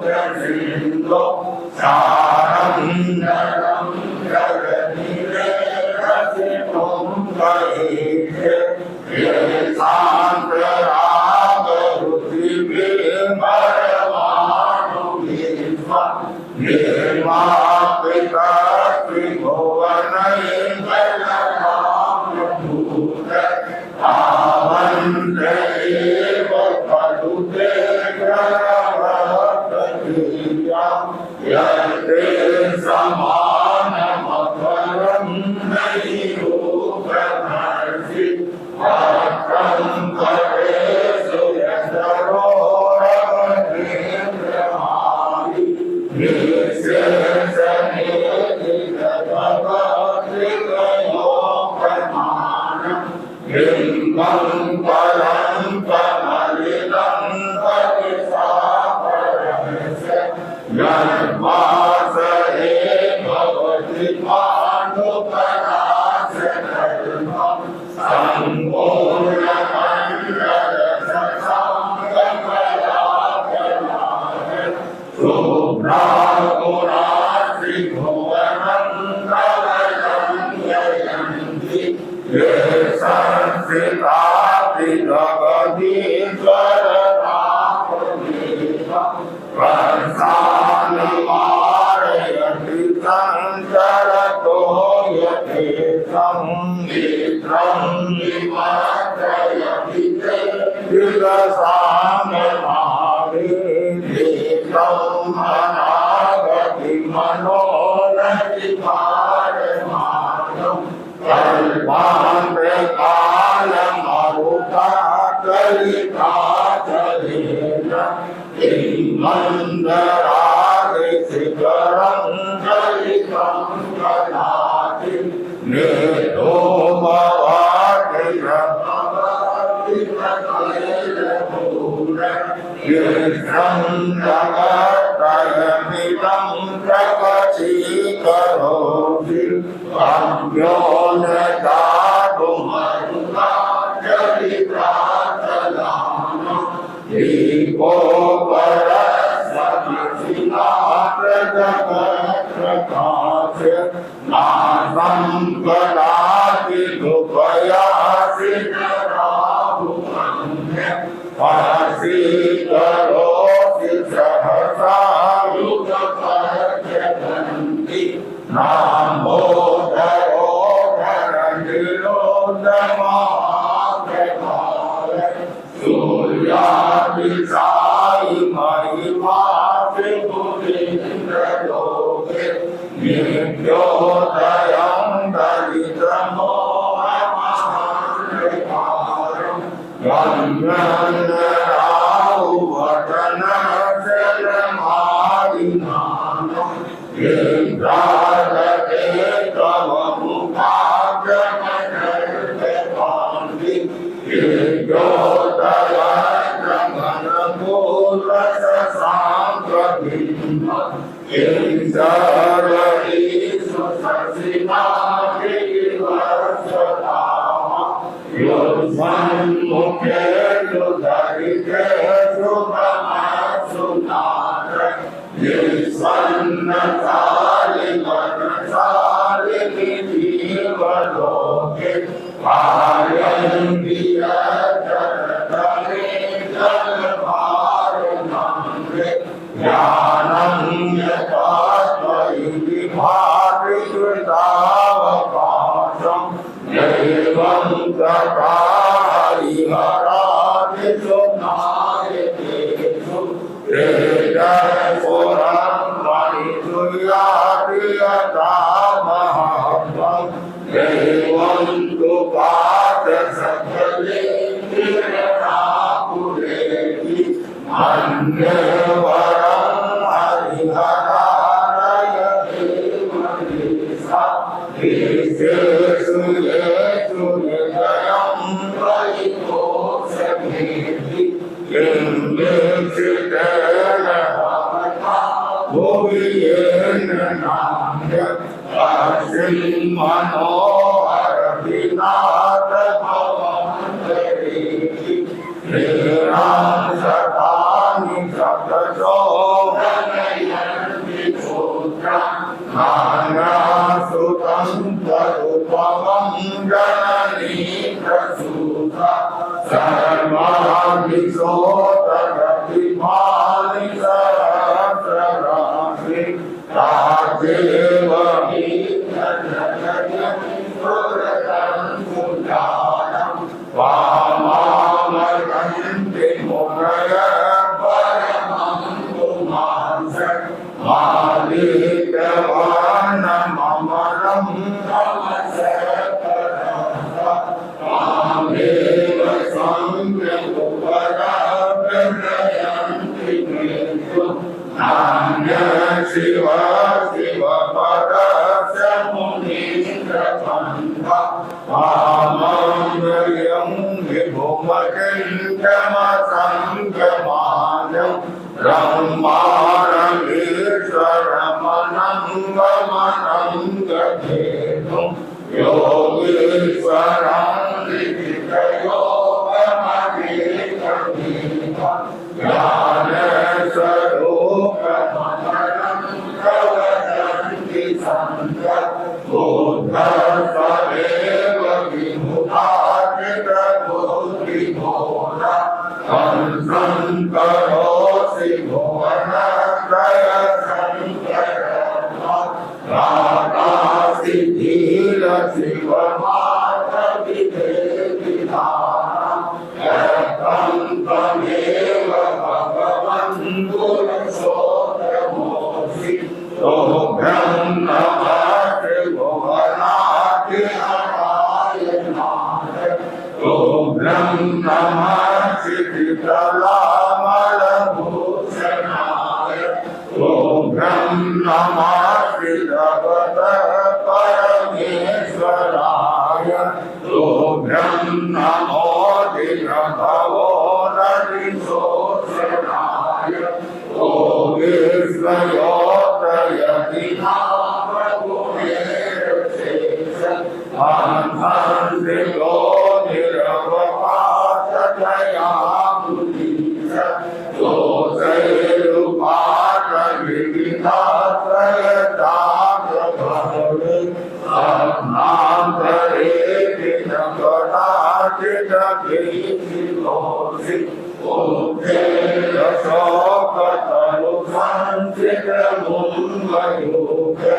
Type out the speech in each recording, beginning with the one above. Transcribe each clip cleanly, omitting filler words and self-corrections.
सिंधु सारं जलं जगनिरेरसितुं कहेते ये शान्तरागरुचिविमरमाणु विश्वं निर्मापिता त्रिभुवनैकलकामभूत आवन्ते एव खलु ते ग्रहवत्तदीया यते समानमपरं नैरूपमर्षि वक्रं करेषु यशरोरगेन्द्रमाणि निर्शेषमेधिगतभगवद्विकयोपमानं बिम्बं परं कमलितं परिसापरस्य यद्वासरे भवति पाण्डुपराशकल्पं सम्पूर्णमण्डलसंगमलाभलाभ शुभ्राकुरात्रिभुवनं कवचं ययन्ति ये संस्थितातिजगदीश्वररामदेवं वर्षानिवारयति संचरतो यथेषं मित्रं विमर्शयति ते विकसाम्यमाने नेत्रं अनागति मनोरतिकारमाणं कल्पान्तकालमरुकाकलिकाचलेन मन्दरागशिखरं कलितं कदाचि नेतो जगत्रयमिदं प्रकटीकरोति अज्ञो न दातुमरुणाचलिताचलामं दीपो परस्वतिसिनाप्रजगत्प्रकाश्य नासं कदापि दुःखयासि जराभुवन्य करोति सहसा युगपत्यगन्ति नामोदरोधरनिरोधमाग्रभाव सूर्याभिसायि महिमात्रिपुरीन्द्रलोके नित्योदयं दलितमोहमहान्विकारं गम्यन्नराहुवदनजलमादिनानं इंद्रादते तवमुखाग्रमणर्पकान्ति इंद्रोदयद्रमणमूलससाङ्गबिम्बं इंद्ररीषु शशिनागिरिवर्षधाम युष्मन्मुखेषु धरितेषु तमसु नार निःसन्नकालिमनसालिनि जीवलोके पायन्ति यज्जनतमे जलभारनाम्रे ज्ञानं यथा त्वयि विभाति कृतावकाशं दैवं तथा हरिहरादिषु नायकेषु तेजस्पुरं मणिसुयाति यथा महात्मं दैवं तु पादसकले किरणाकुलेति अन्यवरं हरिहरारयते मनीषा विशेषु येषु निलयं वैकोशमेति किं वीक्षितेन भवता भुवि येन नाम्य अस्मिन् मनोहरविनाथ भवन्तरेति श्रीराम शतानि शतशो นานาสุตังปรุปวังจนนีประสูตะสัมมาทิโสตระติมานิสรัสราภิตาเทวะหินันทะยังสุรตังสุญญานังวามามะกันติโมระยะปะระมังกุมารสังมาลิกวานามมะรังธรรมะสัพพะระมาเมวะสังฆุปะระเปรยันติเมตุนานาสิวะสิวะปะระสมุนิตระพันธะอามังเยังวิภุมะเกณฑะมะสังฆมานังรัมมารังอิสระมะนังวะมะนังกะเทตุโยวิสรังลิขิตโยปะมะเทกะมิทังญาณสรูปะมะรังกะวะตันติสังฆะพุทธัสสะเอวะวิมุตตาจิตะพุทธิโภระตันสังกะโรสิโภนะกายสังกะระราตาสิทธิละสิวะมาตะวิเทวิธานังตังปะเมวะภะคะวันตุโสตโมสิโตพระนามาเทโวนาทิอาหายนาโตพระนามาสิทธิตาลามะละมุสนายโตพระนามาสิทธวตะปะเมสวรายโตพระนาโมทิระภาวนาทิโสสนายโตวิสโยตยตินาพระกุเมรเสสะอันทันติโกนิระวะปาตตยามุนิสะโตเสรุปาตวิวินาสยตาพระภาวะสัมมาเตเรตินังกนาจิตติสิโลสิโอเทระโสกตะลุสันติกะมุนวะโยกะ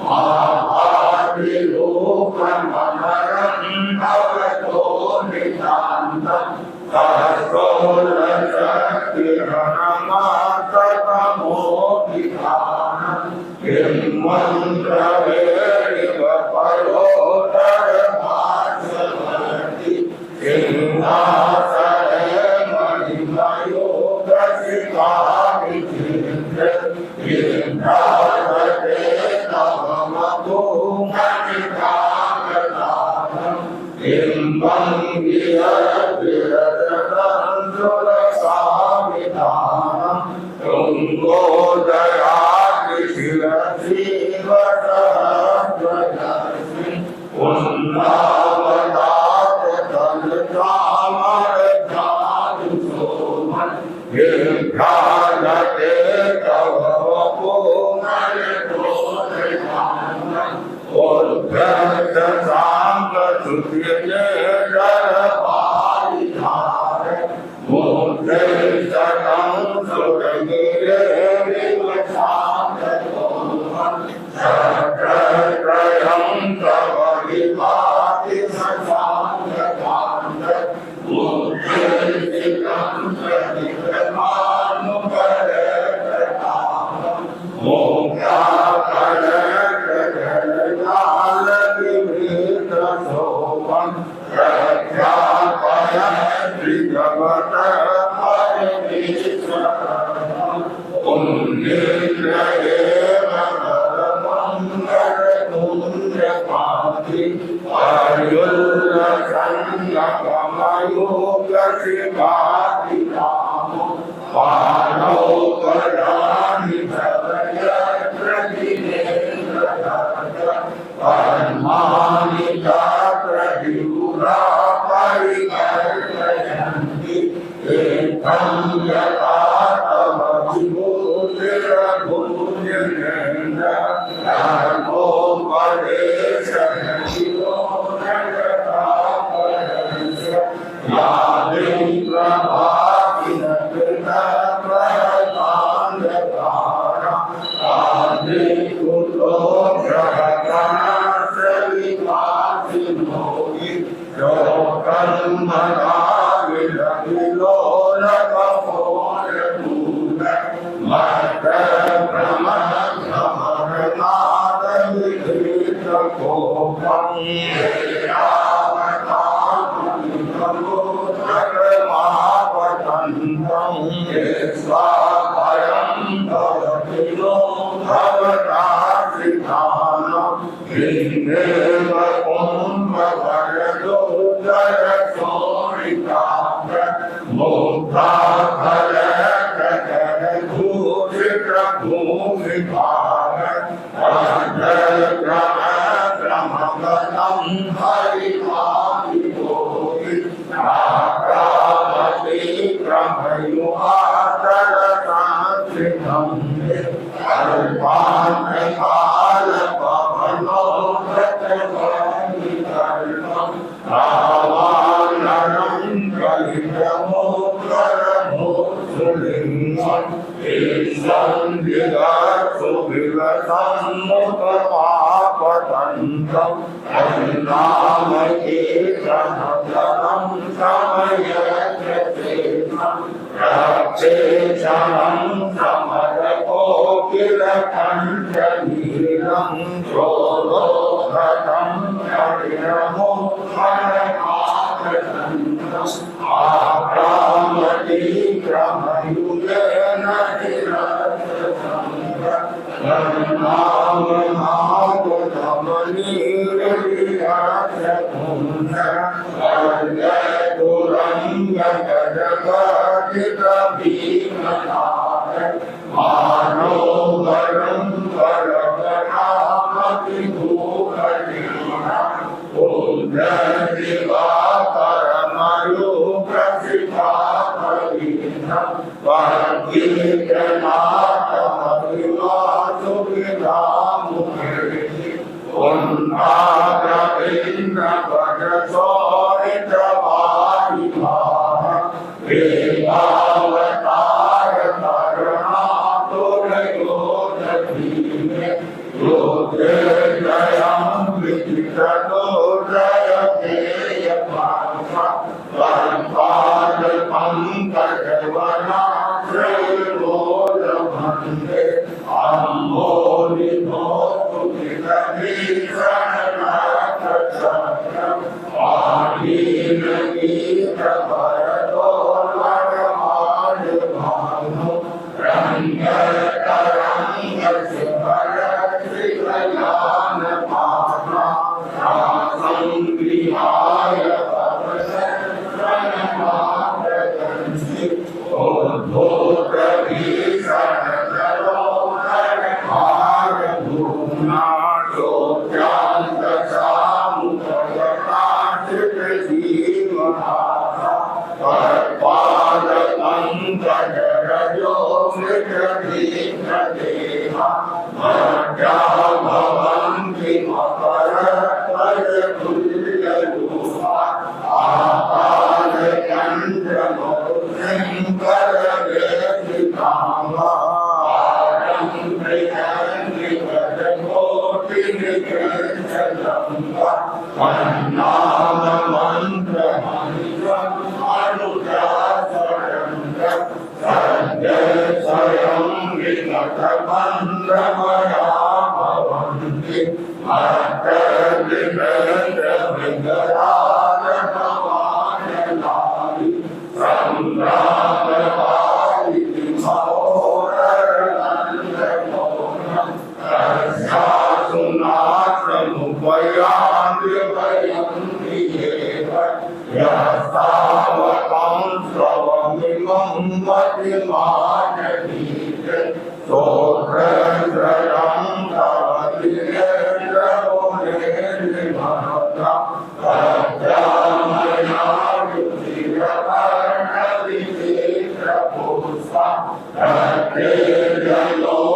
อาหาริโลกะมะมะรังภวะโตนิตันตังตัสโสละสัตติระนามาตตะโมทิฐานังกิมมันตะเวริวะปะโรตะระมาสวัสดิกินนาสะเอมะหิมะโยกะสิกามิจิเตยินทาสะเตนะมะตุมะนิกากะตานังอิมบังวิยะติระตังสุรสามิทานังตุงโกดยาติสิรสีวะสะตระยัสสิอุณนาวตาเตตันตามะเรธาตุโสมันยิภาณเตกะวะปุมะเรโตเตทานังโอเทตสังกสุติเยระปาริธาเรมุเตสตังสุรมิเรวิวัชาเตโตมันสัพพะตะยังตะวะวิภาติสัจจังกะทานเตมุเตสิกังปะติปะมานุปะเรตตาโมกขปะเรตะเรญาลกิมิตะโสวันรัจจาปะยะติกวะตะปะเรมิสระอุนนิระเอมะระมังกะระมุนระปาติอายุลสันนะกะมายุกะสิกาติตามะปาโนกะดานิภะยะตระกิเนระตะปันมานิกาตระหิวราปะริกัลยันติเอตังยะตาตะมะวิมุ Lord.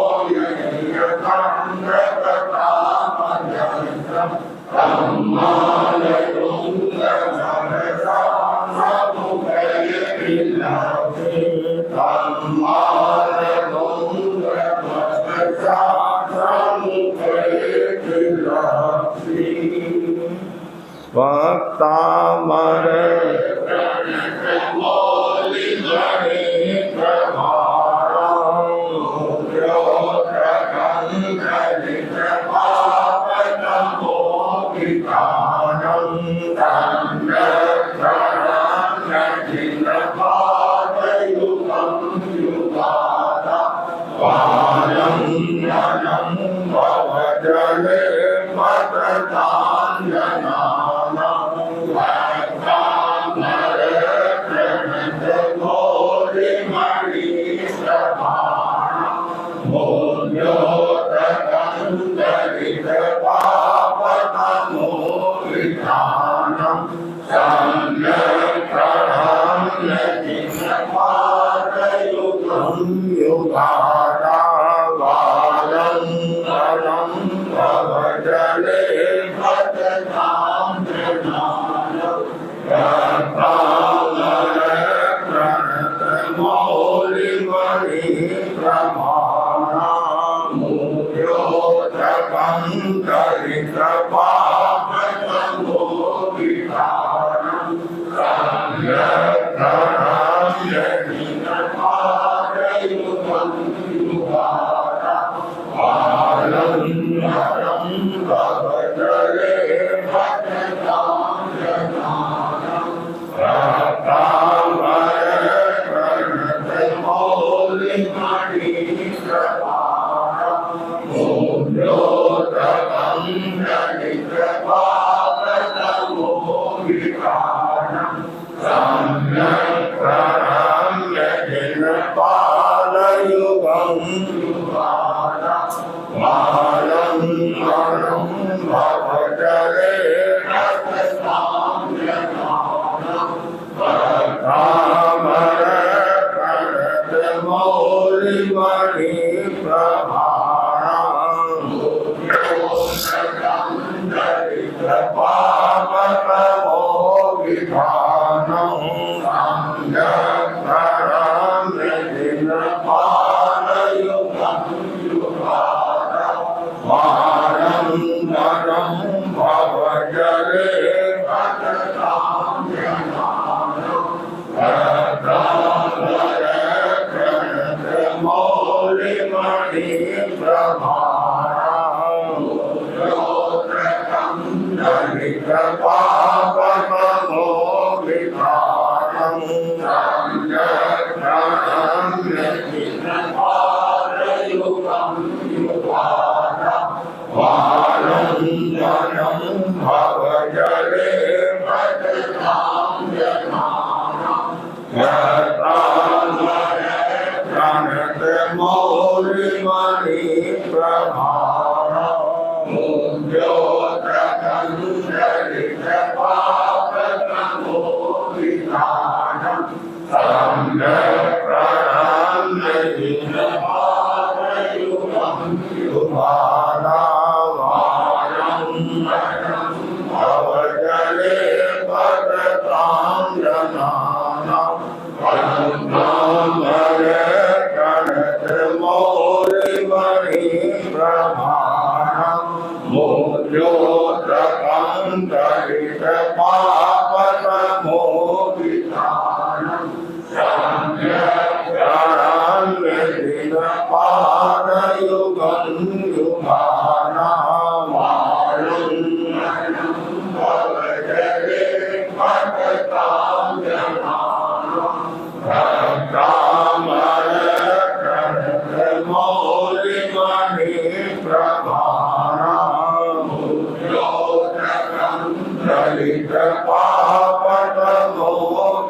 वक्तामरे मौलिमणि प्रभारं योगकंकरितपापतमोहितानं तन्नक्षरान्नखिलपादयुगं युगादा पालं ननं भवजले मतताञ्जनानां वक्तामरे प्रणतमौलिमणि प्रभारं मोह्योतकन्दरितपापतमोहितानं संयक्षरान्नखिलपादयुगं युगादा बालं ननं भवजले मतताञ्जनानां वक्तामरे प्रणतमौलिमणि प्रभारं मोह्योतकन्दरितपापतमोहितानं संयक्षरान्नखिलपादयुगं युगादा बालं ननं भवजले मतताञ्जनानां वक्तामरे प्रणतमौलिमणि प्रभारं मोह्योतकन्दरितपापतमोहितानं संयक्षरान्नखिलपादयुगं युगादा बालं ननं भवजले मतताञ्जनानां वक्तामरे प्रणतमौलिमणि प्रभारं मोह्योतकन्दरितपापतमोहितानं संयक्षरान्नखिलपादयुगं युगादा बालं ननं भवजले मतताञ्जनानां वक्तामरे प्रणतमौलिमणि प्रभारं मोह्योतकन्दरितपापतमोहितानं संयक्षरान्नखिलपादयुगं युगादा बालं ननं भवजले मतताञ्जनानां वक्तामरे प्रणतमौलिमणि प्रभारं मोह्योतकन्दरितपापतमोहितानं संयक्षरान्नखिलपादयुगं युगादा बालं ननं भवजले मतताञ्जनानां वक्तामरे प्रणतमौलिमणि प्रभारं मोह्योतकन्दरितपापतमोहितानं संयक्षरान्नखिलपादयुगं युगादा बालं ननं भवजले मतताञ्जनानां वक्तामरे प्रणतमौलिमणि प्रभारं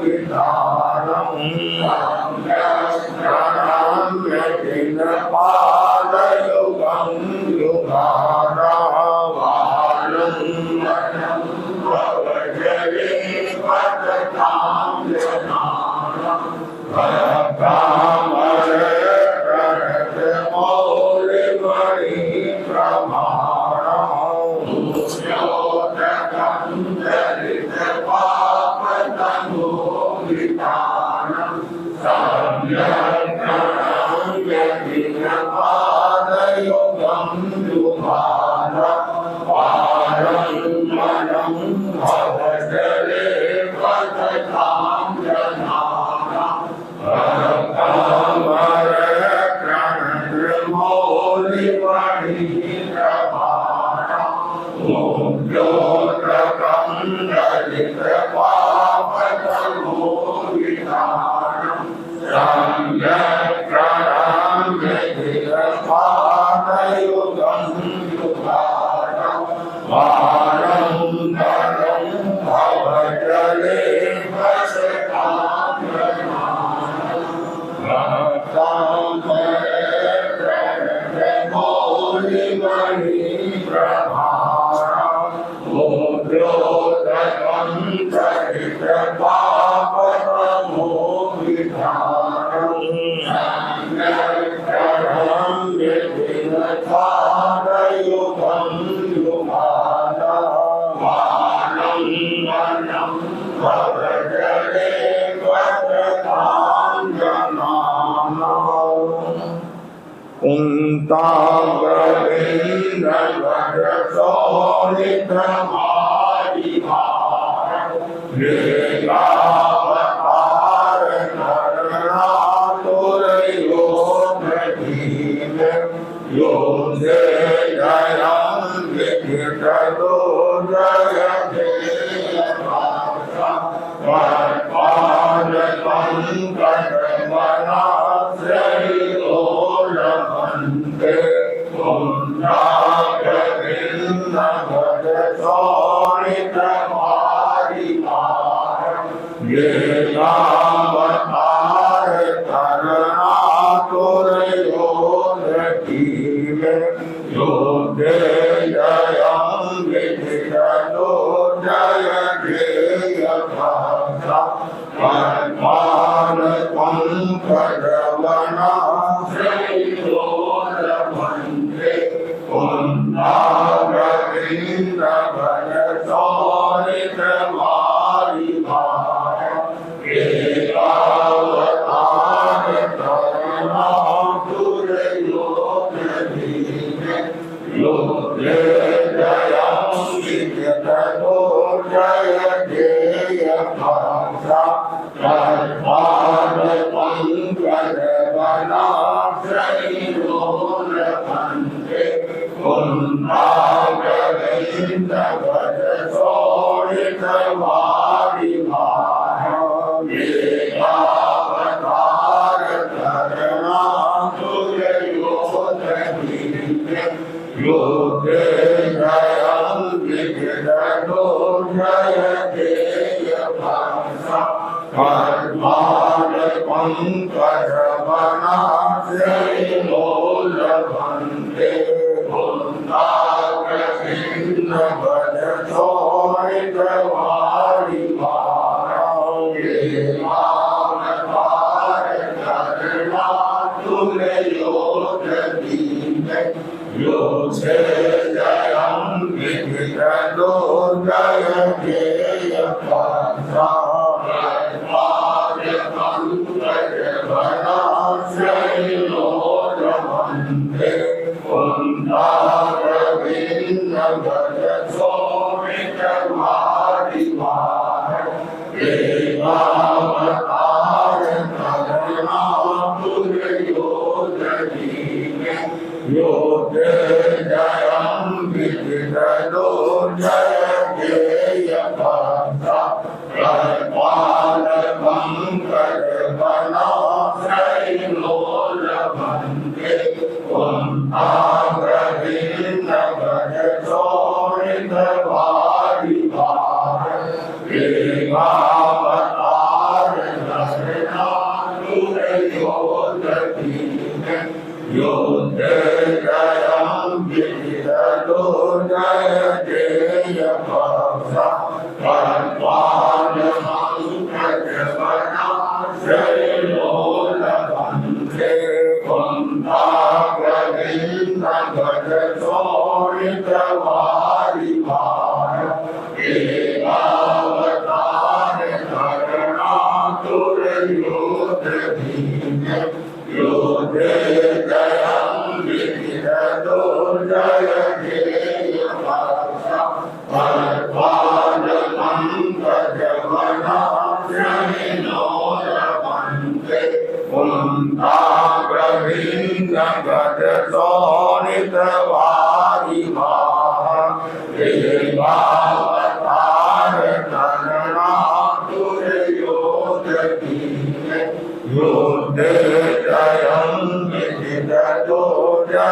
मोह्योतकन्दरितपापतमोहितानं संयक्षरान्नखिलपादयुगं युगादा बालं ननं भवजले मतताञ्जनानां वक्तामरे प्रणतमौलिमणि प्रभारं मोह्योतकन्दरितपापतमोहितानं संयक्षरान्नखिलपादयुगं युगादा बालं ननं वारंतरं भवजले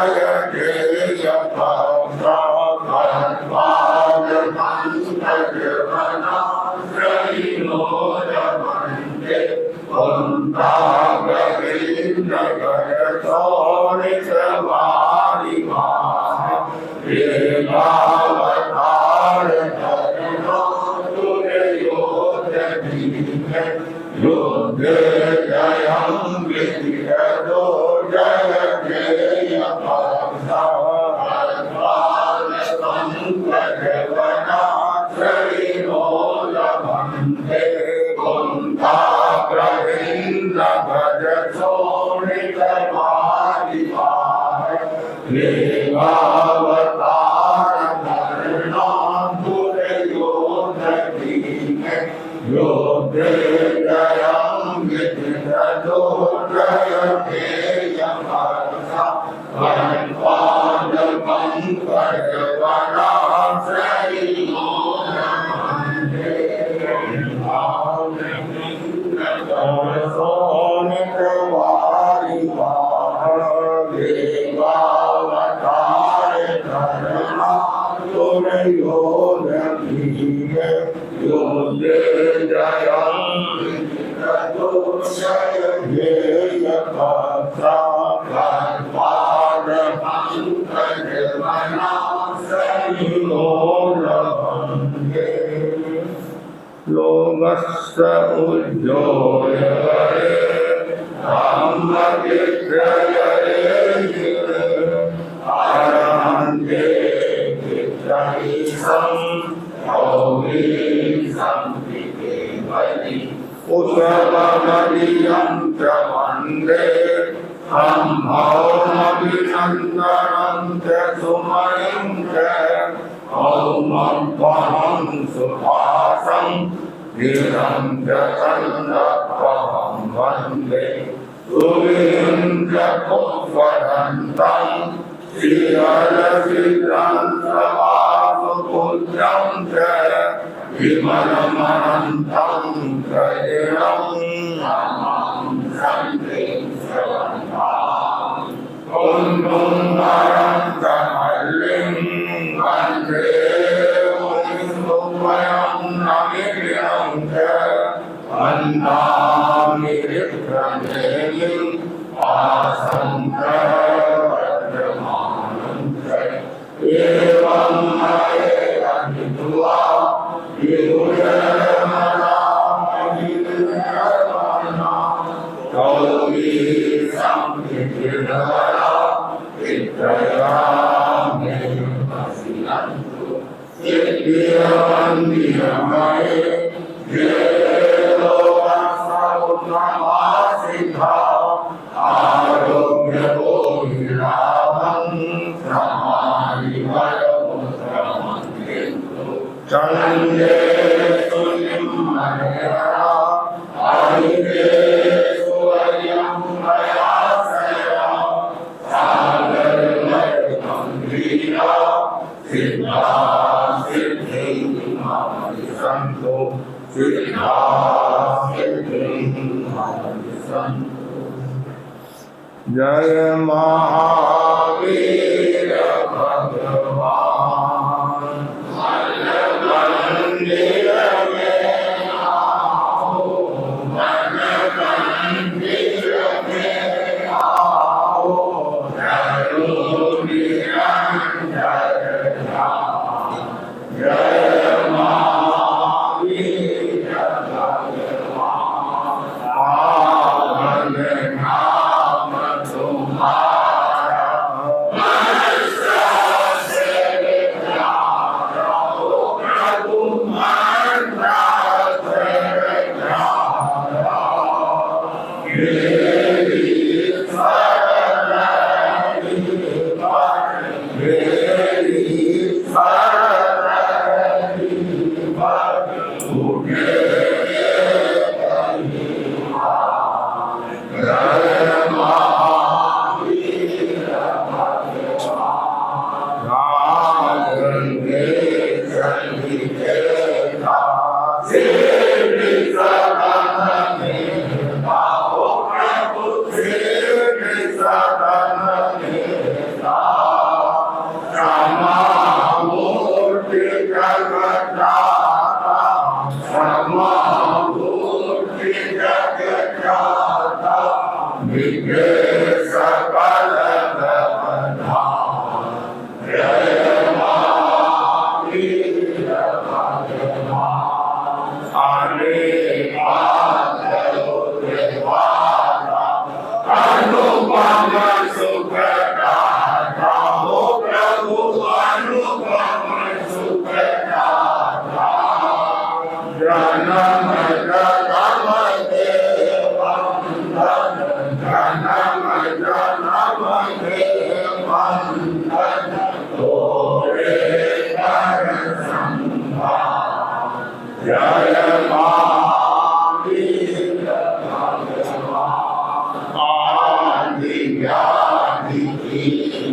Jaya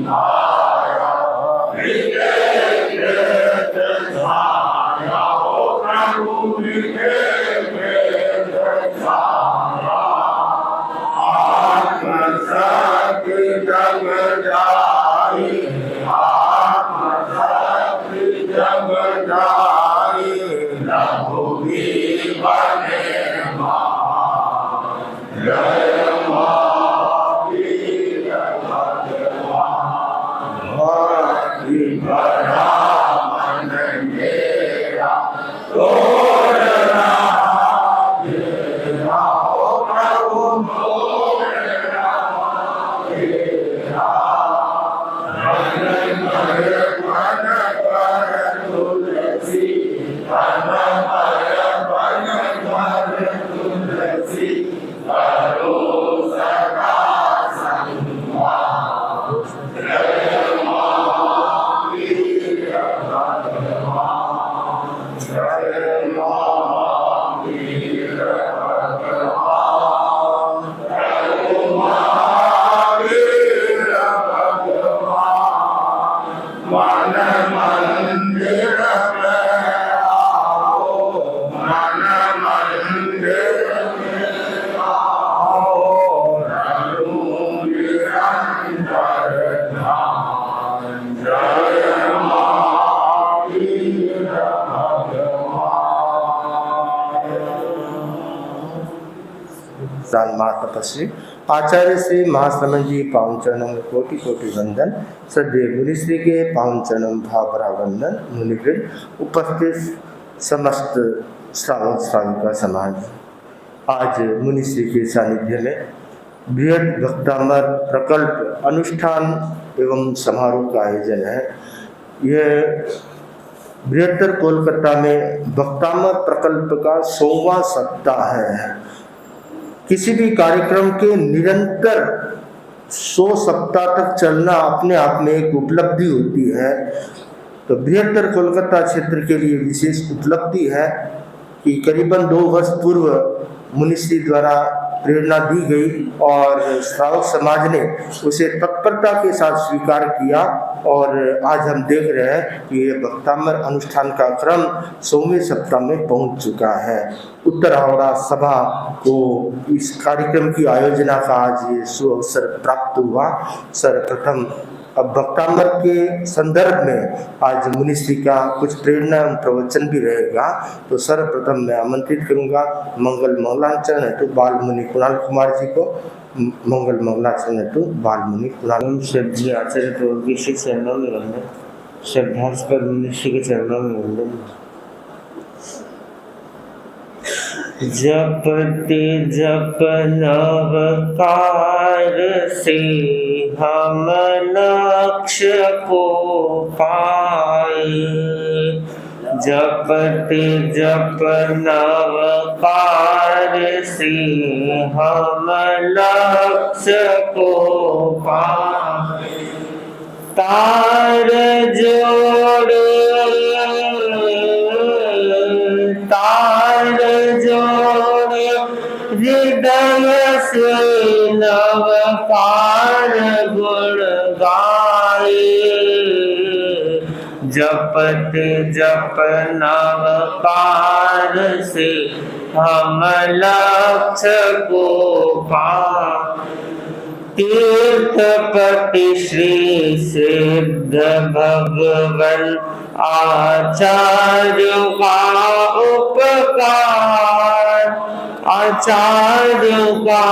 माया विवेक छाया हो प्रभु विवेक छाया आत्मशक्ति जग जाई आत्मशक्ति जग जाई रघुवीर बने जय महावीर भगवान भक्ति भरा मन मेरा तोड़ना मेरा ओ प्रभु तोड़ना मेरा मन मन कर तुलसी मन मन तुलसी करो सदा संवाद जय महावीर भगवान जय महावीर भगवान जय महावीर भगवान मन मंदिर में आओ मन मंदिर तपस्वी आचार्य श्री महाश्रमण जी पावन चरणों में कोटि कोटि वंदन। श्रद्धेय मुनिश्री के पावन चरणों में भावभरा वंदन। मुनिवृंद, उपस्थित समस्त श्रावक श्राविका समाज, आज मुनिश्री के सानिध्य में बृहद भक्तामर प्रकल्प अनुष्ठान एवं समारोह का आयोजन है। यह बृहत्तर कोलकाता में भक्तामर प्रकल्प का 100वां सप्ताह है। किसी भी कार्यक्रम के निरंतर 100 सप्ताह तक चलना अपने आप में एक उपलब्धि होती है। तो बृहत्तर कोलकाता क्षेत्र के लिए विशेष उपलब्धि है कि करीबन 2 वर्ष पूर्व मुनिश्री द्वारा प्रेरणा दी गई और श्रावक समाज ने उसे तत्परता के साथ स्वीकार किया और आज हम देख रहे हैं कि ये भक्तामर अनुष्ठान का क्रम 100वें सप्ताह में पहुंच चुका है। उत्तर हावड़ा सभा को इस कार्यक्रम की आयोजना का आज ये सुअवसर प्राप्त हुआ। सर्वप्रथम अब भक्तामर के संदर्भ में आज मुनिश्री का कुछ प्रेरणा प्रवचन भी रहेगा। तो सर्वप्रथम मैं आमंत्रित करूंगा मंगल मंगलाचरण हेतु बाल मुनि कुणाल कुमार जी को। मंगल मंगलाचरण हेतु बाल मुनि कुणाल। श्रद्धेय आचार्य प्रभु श्री चरणों में वंदन। श्रद्धास्पद मुनिश्री के चरणों में वंदन। जपते जप नवकार से हम लक्ष्य को पाए। जपते जप नवकार से हम लक्ष्य को पाए। तार जोड़े हृदय से नवकार गुण गाए। जपते जप नवकार से हम लक्ष्य को पाए। तीर्थपति श्री सिद्ध भगवन आचार्य का उपकार। आचार्य का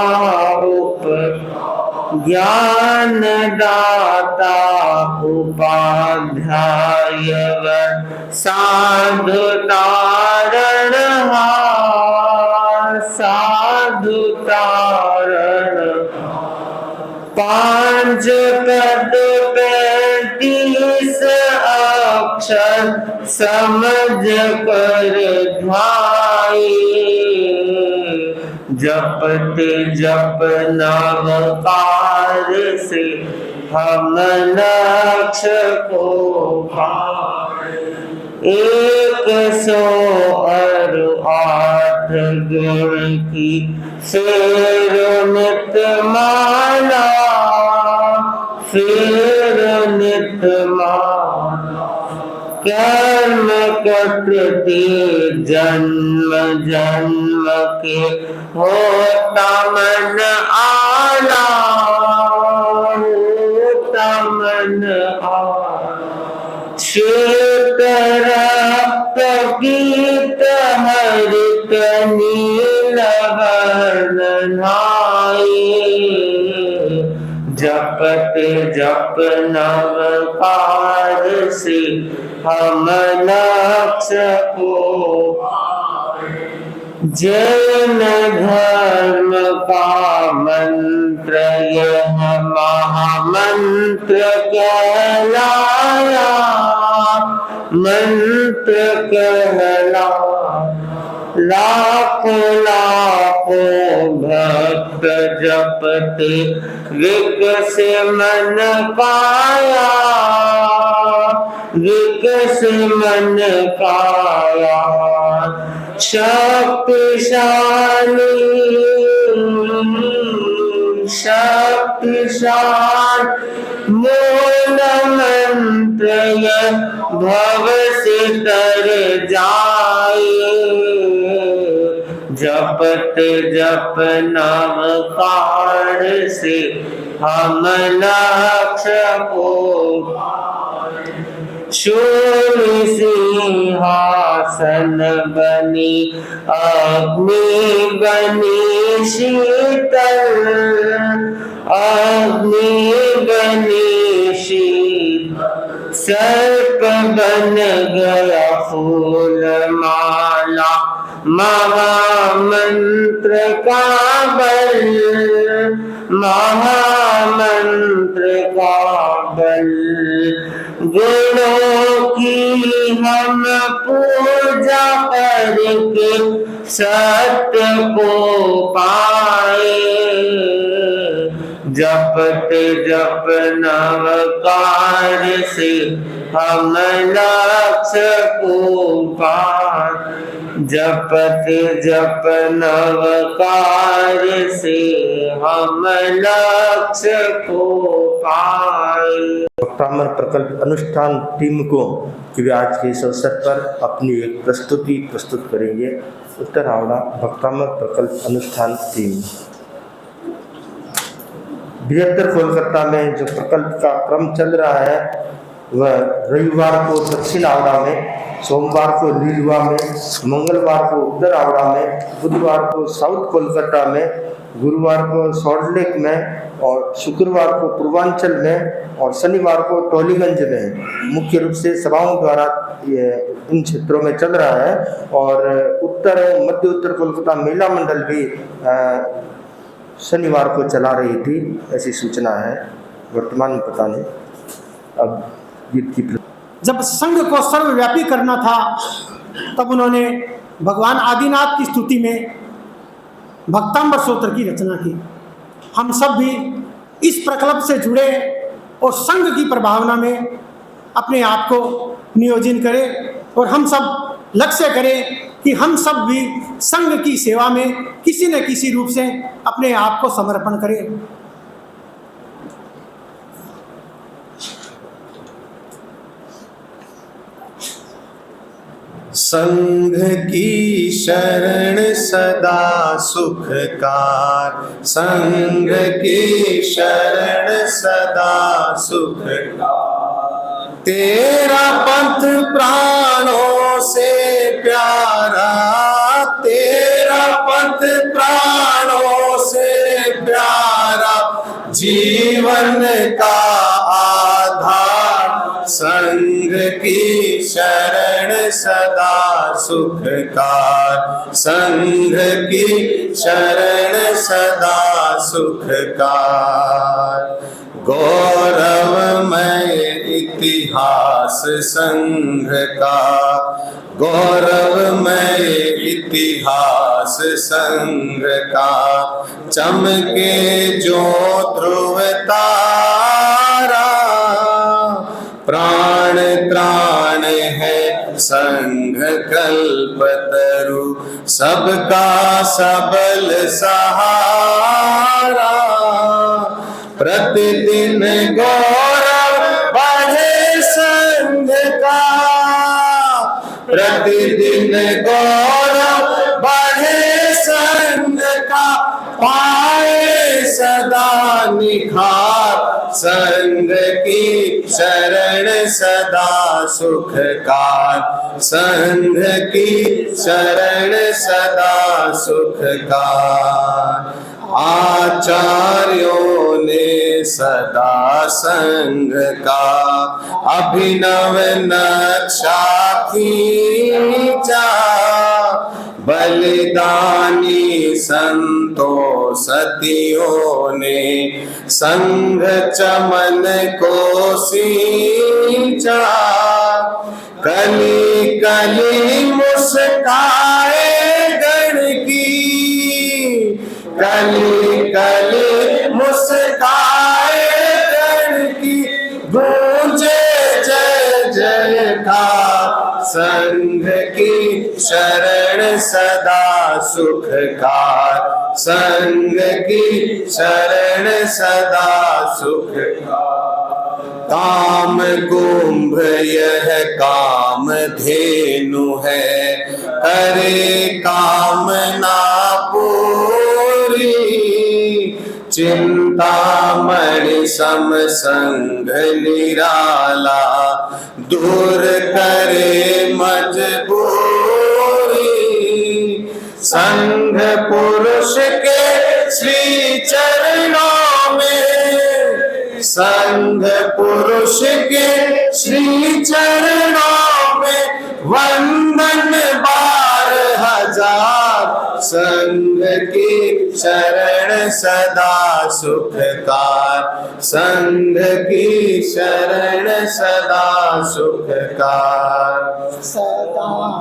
ज्ञान दाता उपाध्याय साधु तारणहार। साधु तारण 5 पद 35 अक्षर समझ कर ध्याये। जपते जप नवकार से हम लक्ष्य को पाए। 108 गुण की फेर नित माला। फेर नित कर्म करते जन्म जन्म के होता मन आला, होता मन आला। श्वेत रक्त गीत हरित नील वर्ण नाये, जपत जप नवकार से हम लक्ष्य को। जैन धर्म का मंत्र यह महामंत्र कहलाया, मंत्र कहला। लाखों लाखों भक्त जपते विकसे मन काया, विकसे मन काया। शक्तिशाली शक्तिशाली मूल मंत्र यह भव से तर जाए, जपत जप नवकार से हम लक्ष्य को। शूल सिंहासन बनी अग्नि बनी शीतल, अग्नि बनी शीतल। सर्प बन गया फूल माला, महामंत्र का बल, महामंत्र का बल। गुणों की हम पूजा करके सत्य को पाए, जपत जप नवकार से हम लक्ष्य को पाए, जपत जप नवकार से हम लक्ष्य को पाए। भक्तामर प्रकल्प अनुष्ठान टीम को कि वे आज के इस अवसर पर अपनी एक प्रस्तुति प्रस्तुत करेंगे। उत्तर हावड़ा भक्तामर प्रकल्प अनुष्ठान टीम। बृहत्तर कोलकाता में जो प्रकल्प का क्रम चल रहा है वह रविवार को दक्षिण हावड़ा में, सोमवार को लीलुआ में, मंगलवार को उत्तर हावड़ा में, बुधवार को साउथ कोलकाता में, गुरुवार को सॉल्टलेक में और शुक्रवार को पूर्वांचल में और शनिवार को टोलीगंज में मुख्य रूप से सभाओं द्वारा इन क्षेत्रों में चल रहा है। और मध्य उत्तर कोलकाता महिला मंडल भी शनिवार को चला रही थी, ऐसी सूचना है। वर्तमान में पता नहीं। अब गीत की जब संघ को सर्वव्यापी करना था तब उन्होंने भगवान आदिनाथ की स्तुति में भक्तांबर स्तोत्र की रचना की। हम सब भी इस प्रकल्प से जुड़े और संघ की प्रभावना में अपने आप को नियोजन करें और हम सब लक्ष्य करें कि हम सब भी संघ की सेवा में किसी न किसी रूप से अपने आप को समर्पण करें। संघ की शरण सदा सुखकार, संघ की शरण सदा सुखकार। तेरा पंथ प्राणों से प्यारा, तेरा पंथ प्राणों से प्यारा। जीवन का आधार संघ की शरण सदा सुखकार, संघ की शरण सदा सुखकार। गौरवमय इतिहास संघ का, गौरवमय इतिहास संघ का। चमके जो ध्रुव तारा, प्राण त्राण है संघ कल्पतरु। सबका सबल सहारा, प्रतिदिन गौरव प्रतिदिन गौरव बढ़े संग का, पाए सदा निखार संग की शरण सदा सुखकार, संग की शरण सदा सुखकार। आचार्यों ने सदा संग का अभिनव नक्शा खींचा, बलिदानी संतों सतियों ने संग चमन को सींचा। कली कली मुस्काए गण की, कली कली मुस्काए गण की, गूंजे जय जयकार संघ की शरण सदा सुखकार, संघ की शरण सदा सुखकार। काम कुंभ यह काम धेनु है, करे कामना पूरी, चिंतामणि सम संग निराला, दूर करे मजबूरी। संघ पुरुष के श्री चरणों में, संघ पुरुष के श्री चरणों में वंदन 12,000, संघ की शरण सदा सुखकार, संघ की शरण सदा सुखकार।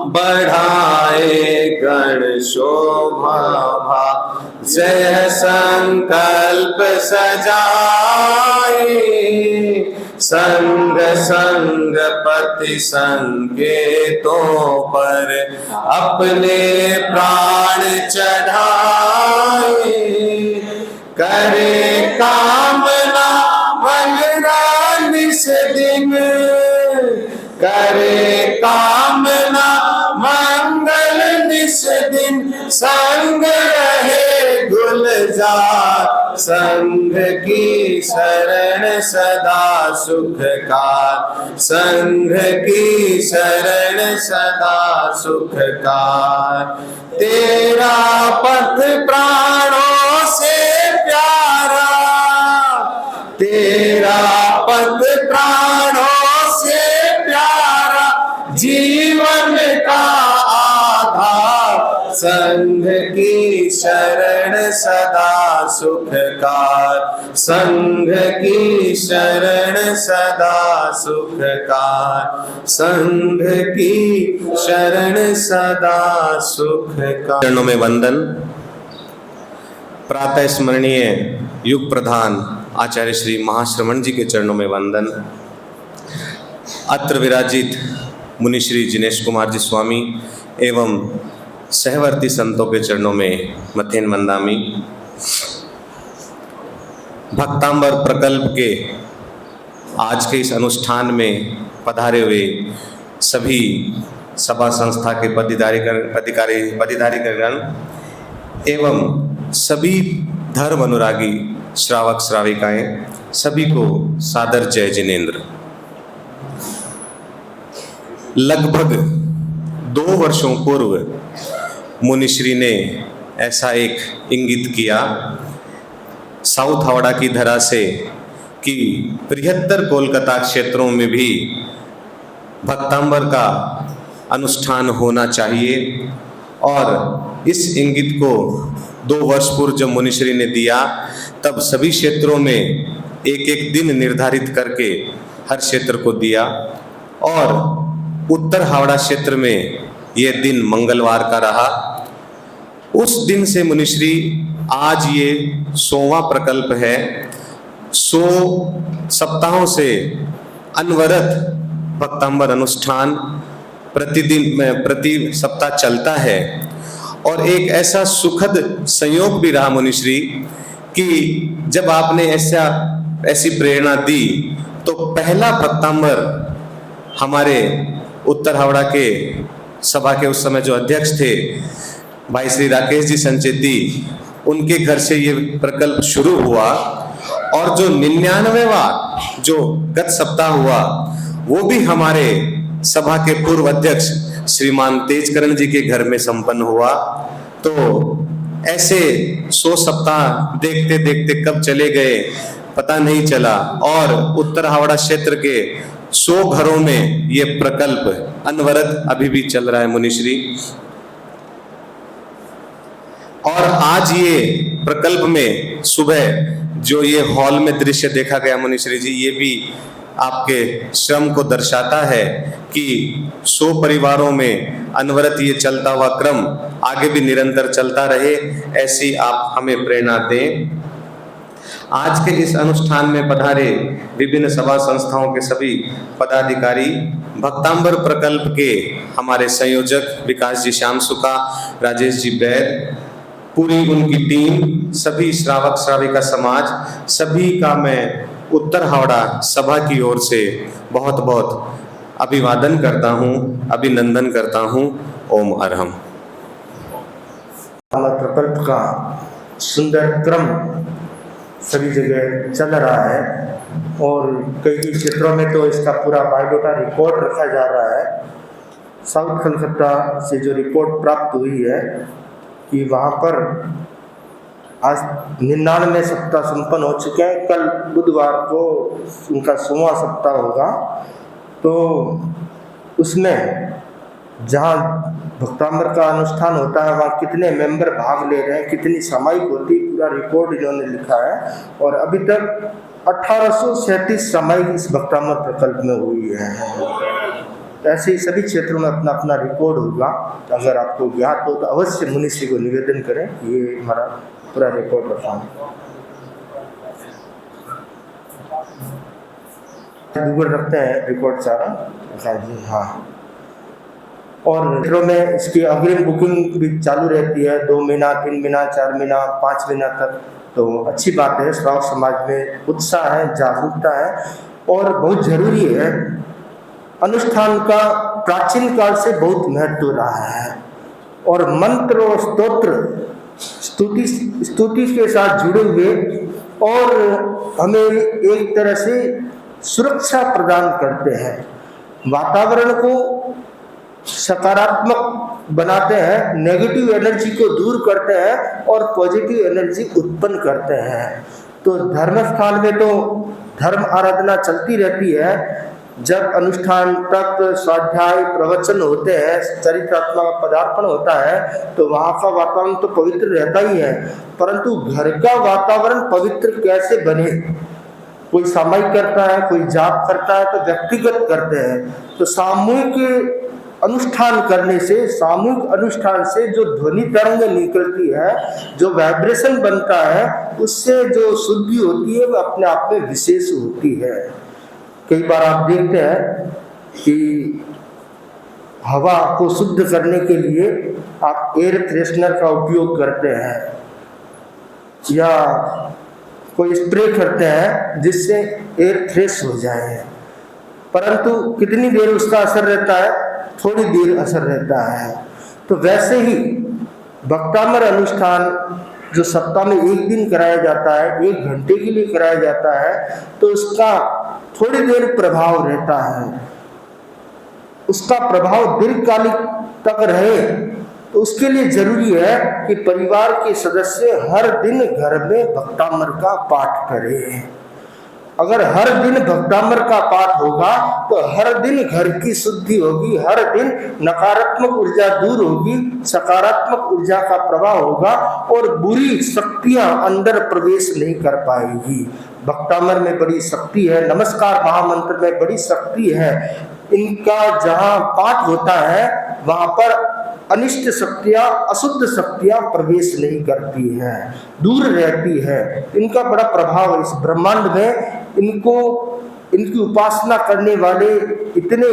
बढ़ाए गण शोभा भा, जय संकल्प सजाए, संग संग पति संकेतों पर अपने प्राण चढ़ाए, करे कामना मंगला निस दिन, करे कामना मंगल निस दिन, संग रहे गुलजार, संघ की शरण सदा सुखकार, संघ की शरण सदा सुखकार। तेरा पथ प्राणों से प्यारा, तेरा पथ प्राणों से प्यारा, जीवन का आधार, संघ की शरण सदा सुखकार, संघ की शरण सदा सुखकार, संघ की शरण सदा सुखकार। चरणों में वंदन। प्रातः स्मरणीय युग प्रधान आचार्य श्री महाश्रवण जी के चरणों में वंदन। अत्र विराजित मुनि श्री जिनेश कुमार जी स्वामी एवं सहवर्ती संतों के चरणों में मथेन वंदामी। भक्तांबर प्रकल्प के आज के इस अनुष्ठान में पधारे हुए सभी सभा संस्था के पदाधिकारीगण एवं सभी धर्म अनुरागी श्रावक श्राविकाएं, सभी को सादर जय जिनेन्द्र। लगभग 2 वर्षों पूर्व मुनिश्री ने ऐसा एक इंगित किया साउथ हावड़ा की धरा से कि बृहत्तर कोलकाता क्षेत्रों में भी भक्तांबर का अनुष्ठान होना चाहिए। और इस इंगित को 2 वर्ष पूर्व जब मुनिश्री ने दिया तब सभी क्षेत्रों में एक एक दिन निर्धारित करके हर क्षेत्र को दिया और उत्तर हावड़ा क्षेत्र में यह दिन मंगलवार का रहा। उस दिन से मुनिश्री आज ये 100वां प्रकल्प है। 100 सप्ताहों से अनवरत भक्तांबर अनुष्ठान प्रतिदिन प्रति सप्ताह चलता है। और एक ऐसा सुखद संयोग भी रहा मुनिश्री कि जब आपने ऐसी प्रेरणा दी तो पहला भक्तांबर हमारे उत्तर हावड़ा के सभा के उस समय जो अध्यक्ष थे भाई श्री राकेश जी संचेती, उनके घर से ये प्रकल्प शुरू हुआ और जो 99वां जो गत सप्ताह हुआ वो भी हमारे सभा के पूर्व अध्यक्ष श्रीमान तेजकरण जी के घर में संपन्न हुआ। तो ऐसे 100 सप्ताह देखते देखते कब चले गए पता नहीं चला और उत्तर हावड़ा क्षेत्र के 100 घरों में ये प्रकल्प अनवरत अभी भी चल रहा है मुनिश्री। और आज ये प्रकल्प में सुबह जो ये हॉल में दृश्य देखा गया मुनिश्री जी, ये भी आपके श्रम को दर्शाता है कि 100 परिवारों में अनवरत ये चलता हुआ क्रम आगे भी निरंतर चलता रहे, ऐसी आप हमें प्रेरणा दें। आज के इस अनुष्ठान में पधारे विभिन्न सभा संस्थाओं के सभी पदाधिकारी, भक्तांबर प्रकल्प के हमारे संयोजक विकास जी श्याम सुका, राजेश जी बैद, पूरी उनकी टीम, सभी श्रावक श्राविका समाज, सभी का मैं उत्तर हावड़ा सभा की ओर से बहुत बहुत अभिवादन करता हूँ, अभिनंदन करता हूँ। ओम अरहम। प्रकल्प का सुंदर क्रम सभी जगह चल रहा है और कई क्षेत्रों में तो इसका पूरा बायोडाटा रिकॉर्ड रखा जा रहा है। साउथ कलकत्ता से जो रिपोर्ट प्राप्त हुई है कि वहाँ पर आज 99 सप्ताह संपन्न हो चुके हैं। कल बुधवार को उनका 100वां सप्ताह होगा। तो उसमें जहाँ भक्तांबर का अनुष्ठान होता है वहाँ कितने मेंबर भाग ले रहे हैं, कितनी सामायिक होती है, पूरा रिकॉर्ड इन्होंने लिखा है। और अभी तक 1837 सामायिक इस भक्तांबर प्रकल्प में हुई है। ऐसे ही सभी क्षेत्रों में अपना अपना रिकॉर्ड होगा। अगर आपको ज्ञात हो तो अवश्य मुनिश्री को निवेदन करें, ये हमारा पूरा रिकॉर्ड बताएं। गूगल रखते हैं रिकॉर्ड सारा। हाँ, और क्षेत्रों में इसकी अग्रिम बुकिंग भी चालू रहती है, 2 महीना, 3 महीना, 4 महीना, 5 महीना तक। तो अच्छी बात है, श्रावक समाज में उत्साह है, जागरूकता है और बहुत जरूरी है। अनुष्ठान का प्राचीन काल से बहुत महत्व रहा है और मंत्र और स्तोत्र स्तुति के साथ जुड़े हुए और हमें एक तरह से सुरक्षा प्रदान करते हैं, वातावरण को सकारात्मक बनाते हैं, नेगेटिव एनर्जी को दूर करते हैं और पॉजिटिव एनर्जी उत्पन्न करते हैं। तो धर्म स्थान में तो धर्म आराधना चलती रहती है। जब अनुष्ठान तक स्वाध्याय प्रवचन होते हैं, चरित्रात्मा का पदार्पण होता है, तो वहाँ का वातावरण तो पवित्र रहता ही है, परंतु घर का वातावरण पवित्र कैसे बने? कोई सामायिक करता है, कोई जाप करता है, तो व्यक्तिगत करते हैं। तो सामूहिक अनुष्ठान करने से, सामूहिक अनुष्ठान से जो ध्वनि तरंग निकलती है, जो वाइब्रेशन बनता है, उससे जो शुद्धि होती है वो अपने आप में विशेष होती है। कई बार आप देखते हैं कि हवा को शुद्ध करने के लिए आप एयर फ्रेशनर का उपयोग करते हैं या कोई स्प्रे करते हैं जिससे एयर फ्रेश हो जाए, परंतु कितनी देर उसका असर रहता है? थोड़ी देर असर रहता है। तो वैसे ही भक्तांबर अनुष्ठान जो सप्ताह में एक दिन कराया जाता है, 1 घंटे के लिए कराया जाता है, तो उसका थोड़ी देर प्रभाव रहता है। उसका प्रभाव दीर्घकालिक तक रहे तो उसके लिए जरूरी है कि परिवार के सदस्य हर दिन घर में भक्तांबर का पाठ करें। अगर हर दिन भक्तांबर का पाठ होगा तो हर दिन घर की शुद्धि होगी, हर दिन नकारात्मक ऊर्जा दूर होगी, सकारात्मक ऊर्जा का प्रवाह होगा और बुरी शक्तियां अंदर प्रवेश नहीं कर पाएगी। भक्तांबर में बड़ी शक्ति है, नमस्कार महामंत्र में बड़ी शक्ति है। इनका जहाँ पाठ होता है वहाँ पर अनिष्ट शक्तियाँ, अशुद्ध शक्तियाँ प्रवेश नहीं करती हैं, दूर रहती है। इनका बड़ा प्रभाव है इस ब्रह्मांड में। इनकी उपासना करने वाले इतने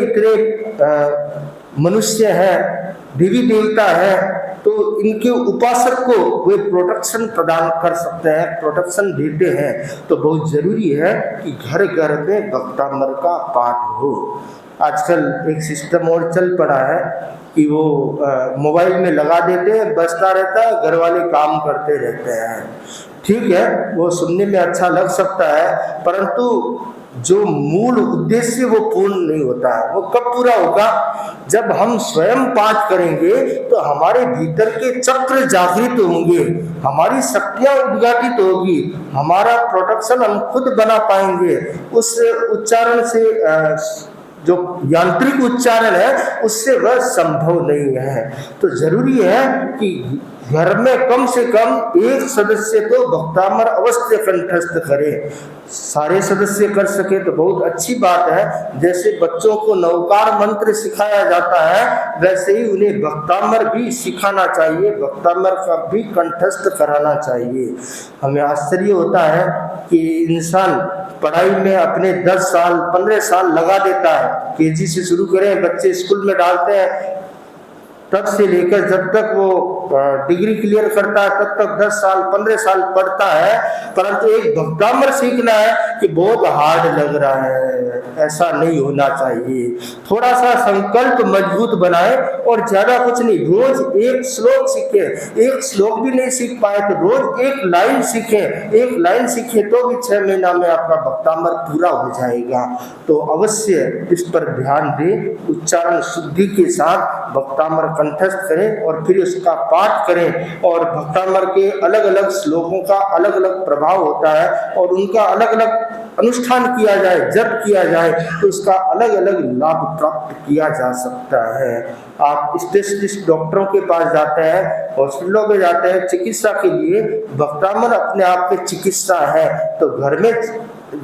मनुष्य हैं, देवी देवता है, तो इनके उपासक को वे प्रोटेक्शन प्रदान कर सकते हैं, प्रोटेक्शन देते हैं। तो बहुत जरूरी है कि घर घर में भक्तामर का पाठ हो। आजकल एक सिस्टम और चल पड़ा है कि वो मोबाइल में लगा देते हैं, बजता रहता है, घर वाले काम करते रहते हैं। ठीक है, वो सुनने में अच्छा लग सकता है, परंतु जो मूल उद्देश्य वो पूर्ण नहीं होता है। वो कब पूरा होगा? जब हम स्वयं पाठ करेंगे तो हमारे भीतर के चक्र जागृत होंगे, हमारी शक्तियां उद्घाटित होगी, हमारा प्रोटेक्शन हम खुद बना पाएंगे। उस उच्चारण से जो यांत्रिक उच्चारण है उससे वह संभव नहीं है। तो जरूरी है कि घर में कम से कम एक सदस्य तो भक्तामर अवश्य कंठस्थ करे। सारे सदस्य कर सके तो बहुत अच्छी बात है। जैसे बच्चों को नवकार मंत्र सिखाया जाता है, वैसे ही उन्हें भक्तामर भी सिखाना चाहिए, भक्तामर का भी कंठस्थ कराना चाहिए। हमें आश्चर्य होता है कि इंसान पढ़ाई में अपने 10 साल 15 साल लगा देता है। केजी से शुरू करें, बच्चे स्कूल में डालते हैं, तब से लेकर जब तक वो डिग्री क्लियर करता है तब तक 10 साल 15 साल पढ़ता है, परंतु एक भक्तामर सीखना है कि बहुत हार्ड लग रहा है, ऐसा नहीं होना चाहिए। थोड़ा सा संकल्प मजबूत बनाए और ज्यादा कुछ नहीं, रोज एक श्लोक सीखे। एक श्लोक भी नहीं सीख पाए तो रोज एक लाइन सीखे। एक लाइन सीखे तो भी 6 महीना में आपका भक्तामर पूरा हो जाएगा। तो अवश्य इस पर ध्यान दें, उच्चारण शुद्धि के साथ भक्तामर कंठस्थ करें और फिर उसका पाठ करें। और भक्तामर के अलग अलग श्लोकों का अलग अलग प्रभाव होता है और उनका अलग अलग अनुष्ठान किया जाए, जप किया जाए तो इसका अलग अलग लाभ प्राप्त किया जा सकता है। आप स्पेशलिस्ट डॉक्टरों के पास जाते हैं, हॉस्पिटलों में जाते हैं चिकित्सा के लिए, भक्तामर अपने आप में चिकित्सा है। तो घर में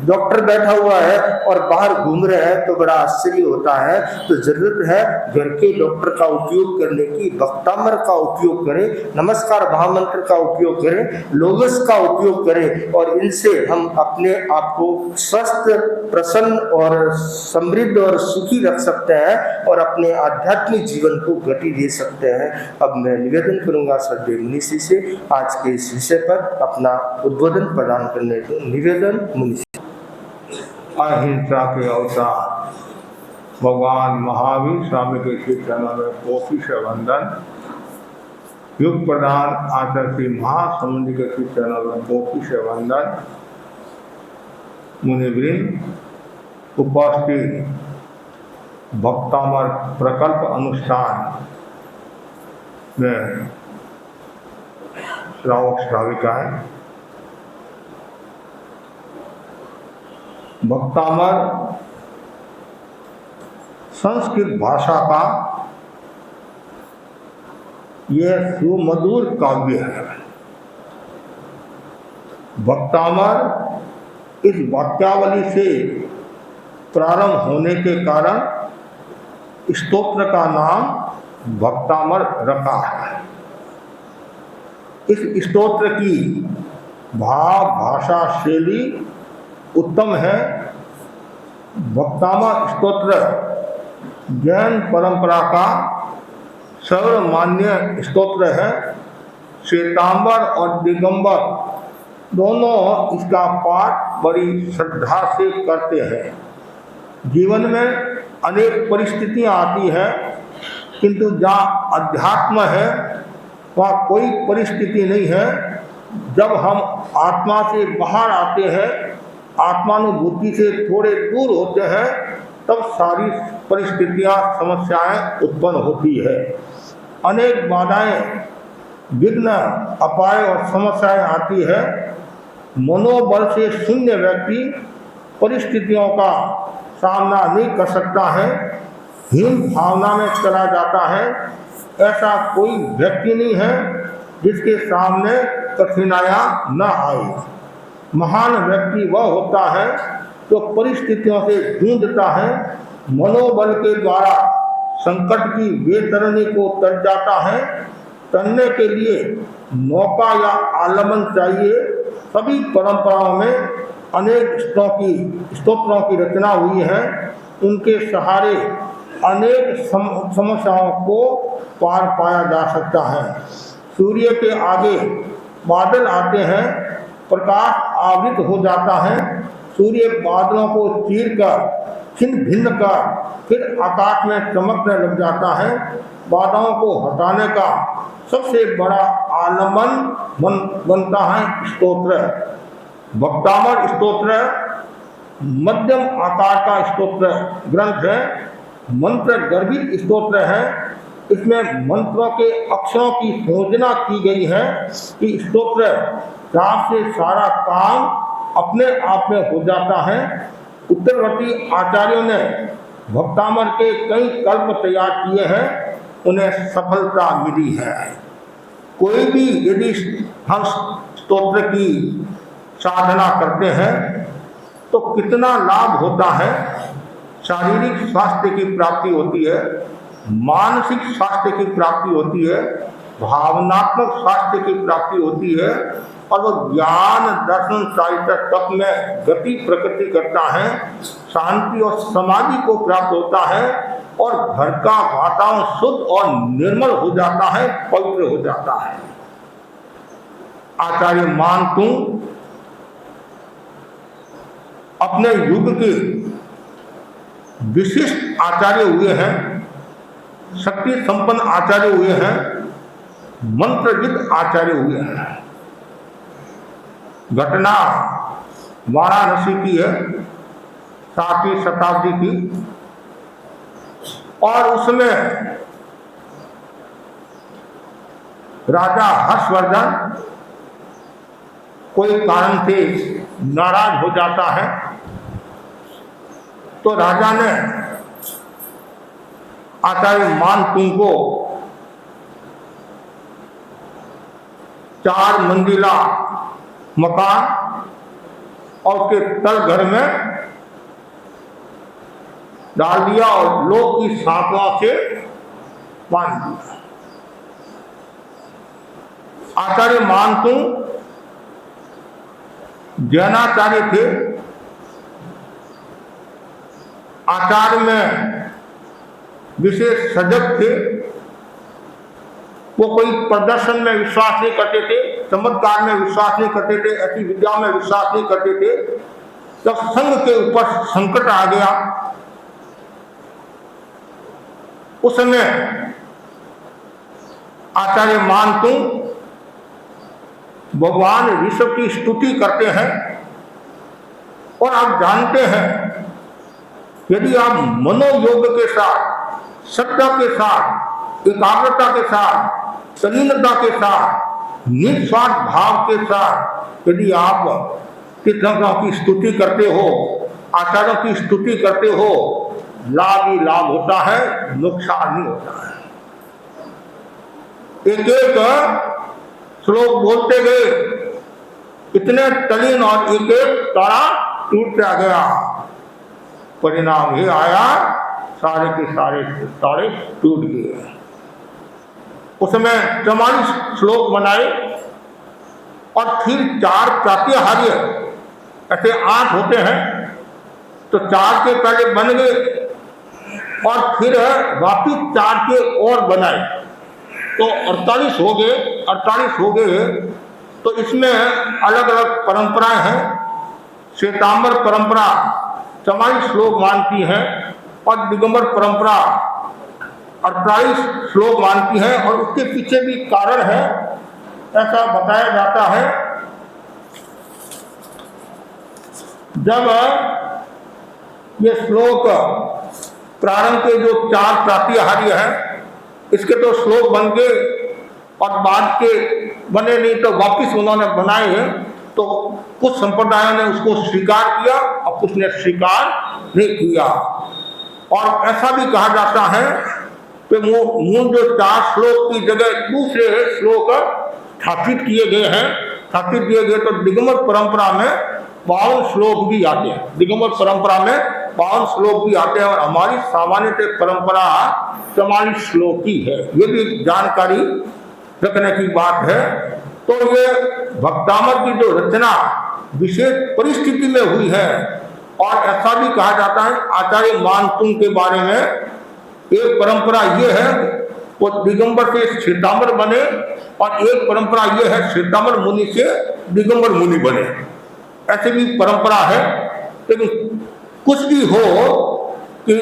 डॉक्टर बैठा हुआ है और बाहर घूम रहे हैं तो बड़ा आश्चर्य होता है। तो जरूरत है घर के डॉक्टर का उपयोग करने की, भक्तामर का उपयोग करें, नमस्कार महामंत्र का उपयोग करें, लोगस का उपयोग करें और इनसे हम अपने आप को स्वस्थ, प्रसन्न और समृद्ध और सुखी रख सकते हैं और अपने आध्यात्मिक जीवन को गति दे सकते हैं। अब मैं निवेदन करूंगा श्रद्धेय मुनि श्री से आज के इस विषय पर अपना उद्बोधन प्रदान करने को निवेदन। मुनि अहिंसा के अवतार भगवान महावीर स्वामी के श्री चरणों में कोटि से वंदन। युग प्रधान आचार्य श्री महासमुद्र के श्री चरणों में कोटि से वंदन। मुनिवृंद, उपस्थित भक्तामर प्रकल्प अनुष्ठान में श्रावक श्राविकाएं, भक्तामर संस्कृत भाषा का यह सुमधुर काव्य है। भक्तामर इस वाक्यावली से प्रारंभ होने के कारण स्तोत्र का नाम भक्तामर रखा है। इस स्तोत्र की भाव भाषा शैली उत्तम है। भक्तामर स्तोत्र जैन परंपरा का सर्वमान्य स्तोत्र है। श्वेतांबर और दिगंबर दोनों इसका पाठ बड़ी श्रद्धा से करते हैं। जीवन में अनेक परिस्थितियां आती हैं, किंतु जहाँ अध्यात्म है वहाँ कोई परिस्थिति नहीं है। जब हम आत्मा से बाहर आते हैं, आत्मानुभूति से थोड़े दूर होते हैं, तब सारी परिस्थितियां समस्याएं उत्पन्न होती है। अनेक बाधाएं, विघ्न, अपाय और समस्याएं आती है। मनोबल से शून्य व्यक्ति परिस्थितियों का सामना नहीं कर सकता है, हीन भावना में चला जाता है। ऐसा कोई व्यक्ति नहीं है जिसके सामने कठिनाइयां न आए। महान व्यक्ति वह होता है जो परिस्थितियों से जूझता है, मनोबल के द्वारा संकट की बेतरनी को तर जाता है। तरने के लिए नौका या आलम्बन चाहिए। सभी परंपराओं में अनेक स्तोत्रों की रचना हुई है। उनके सहारे अनेक समस्याओं को पार पाया जा सकता है। सूर्य के आगे बादल आते हैं, प्रकाश आवृत हो जाता है, सूर्य बादलों को चीर कर छिन्न भिन्न कर फिर आकाश में चमकने लग जाता है। बाधाओं को हटाने का सबसे बड़ा आलम्बन बनता है स्तोत्र। भक्तामर स्तोत्र मध्यम आकार का स्तोत्र ग्रंथ है, मंत्र गर्भित स्तोत्र है। इसमें मंत्रों के अक्षरों की योजना की गई है कि स्तोत्र जाप से सारा काम अपने आप में हो जाता है। उत्तरवर्ती आचार्यों ने भक्तामर के कई कल्प तैयार किए हैं, उन्हें सफलता मिली है। कोई भी यदि हम स्तोत्र की साधना करते हैं तो कितना लाभ होता है। शारीरिक स्वास्थ्य की प्राप्ति होती है, मानसिक स्वास्थ्य की प्राप्ति होती है, भावनात्मक स्वास्थ्य की प्राप्ति होती है और वो ज्ञान दर्शन साहित्य तक में गति प्रकृति करता है, शांति और समाधि को प्राप्त होता है और घर का वातावरण शुद्ध और निर्मल हो जाता है, पवित्र हो जाता है। आचार्य मानतुंग अपने युग के विशिष्ट आचार्य हुए हैं, शक्ति संपन्न आचार्य हुए हैं, मंत्रविद आचार्य हुए हैं। घटना वाराणसी की है, 7वीं शताब्दी की, और उसमें राजा हर्षवर्धन कोई कारण से नाराज हो जाता है तो राजा ने आचार्य मानतुंग को 4 मंजिला मकान और उसके तल घर में डाल दिया और लोग की सांपों से बांध दिया। आचार्य मानतुंग जैनाचार्य थे, आचार में विशेष सजग थे। वो कोई प्रदर्शन में विश्वास नहीं करते थे, चमत्कार में विश्वास नहीं करते थे, ऐसी विद्या में विश्वास नहीं करते थे। जब संघ के ऊपर संकट आ गया उस समय आचार्य मानतुंग भगवान ऋषभ की स्तुति करते हैं। और आप जानते हैं यदि आप मनोयोग के साथ, श्रद्धा के साथ, एकाग्रता के साथ, तल्लीनता के साथ, निस्वार्थ भाव के साथ यदि आप तीर्थंकरों की स्तुति करते हो, आचार्यों की स्तुति करते हो, लाभ ही लाभ होता है, नुकसान नहीं होता है। एक एक श्लोक बोलते गए, इतने तलीन और एक एक तारा टूटता गया। परिणाम ये आया सारे के सारे तारे टूट गए। उसमें 44 श्लोक बनाए और फिर 4 प्रात्याहार्य, ऐसे 8 होते हैं तो 4 के पहले बन गए और फिर वापिस 4 के और बनाए तो 48 हो गए। 48 हो गए तो इसमें अलग अलग परंपराएं हैं। श्वेतांबर परंपरा 44 श्लोक मानती है और दिगंबर परंपरा 48 श्लोक मानती है और उसके पीछे भी कारण है, ऐसा बताया जाता है। जब ये श्लोक प्रारंभ के जो 4 प्रातिहार्य हैं इसके तो श्लोक बन गए और बाद के बने नहीं तो वापिस उन्होंने बनाए हैं, तो कुछ संप्रदायों ने उसको स्वीकार किया और कुछ ने स्वीकार नहीं किया। और ऐसा भी कहा जाता है कि मूल जो 4 श्लोक की जगह दूसरे श्लोक स्थापित किए गए हैं। स्थापित किए गए तो दिगंबर परंपरा में 52 श्लोक भी आते हैं। दिगंबर परंपरा में 52 श्लोक भी आते हैं और हमारी सामान्य परंपरा 44 श्लोक की है। ये भी जानकारी रखने की बात है। तो ये भक्तामर की जो रचना विशेष परिस्थिति में हुई है और ऐसा भी कहा जाता है आचार्य मानतुंग के बारे में एक परंपरा ये है वो दिगंबर से श्वेतांबर बने, और एक परंपरा ये है श्वेतांबर मुनि से दिगंबर मुनि बने। ऐसे भी परंपरा है। लेकिन कुछ भी हो कि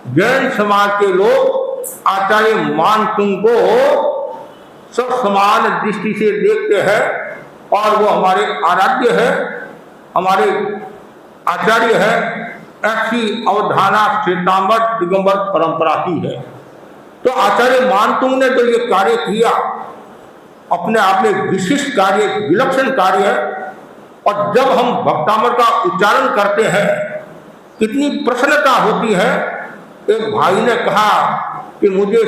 जैन समाज के लोग आचार्य मानतुंग को सब समान दृष्टि से देखते हैं, और वो हमारे आराध्य है, हमारे आचार्य है। ऐसी अवधारणा श्वेतांबर दिगंबर परंपरा की है। तो आचार्य मानतुंग ने जो ये कार्य किया, अपने आप में विशिष्ट कार्य, विलक्षण कार्य है। और जब हम भक्तामर का उच्चारण करते हैं कितनी प्रसन्नता होती है। एक भाई ने कहा कि मुझे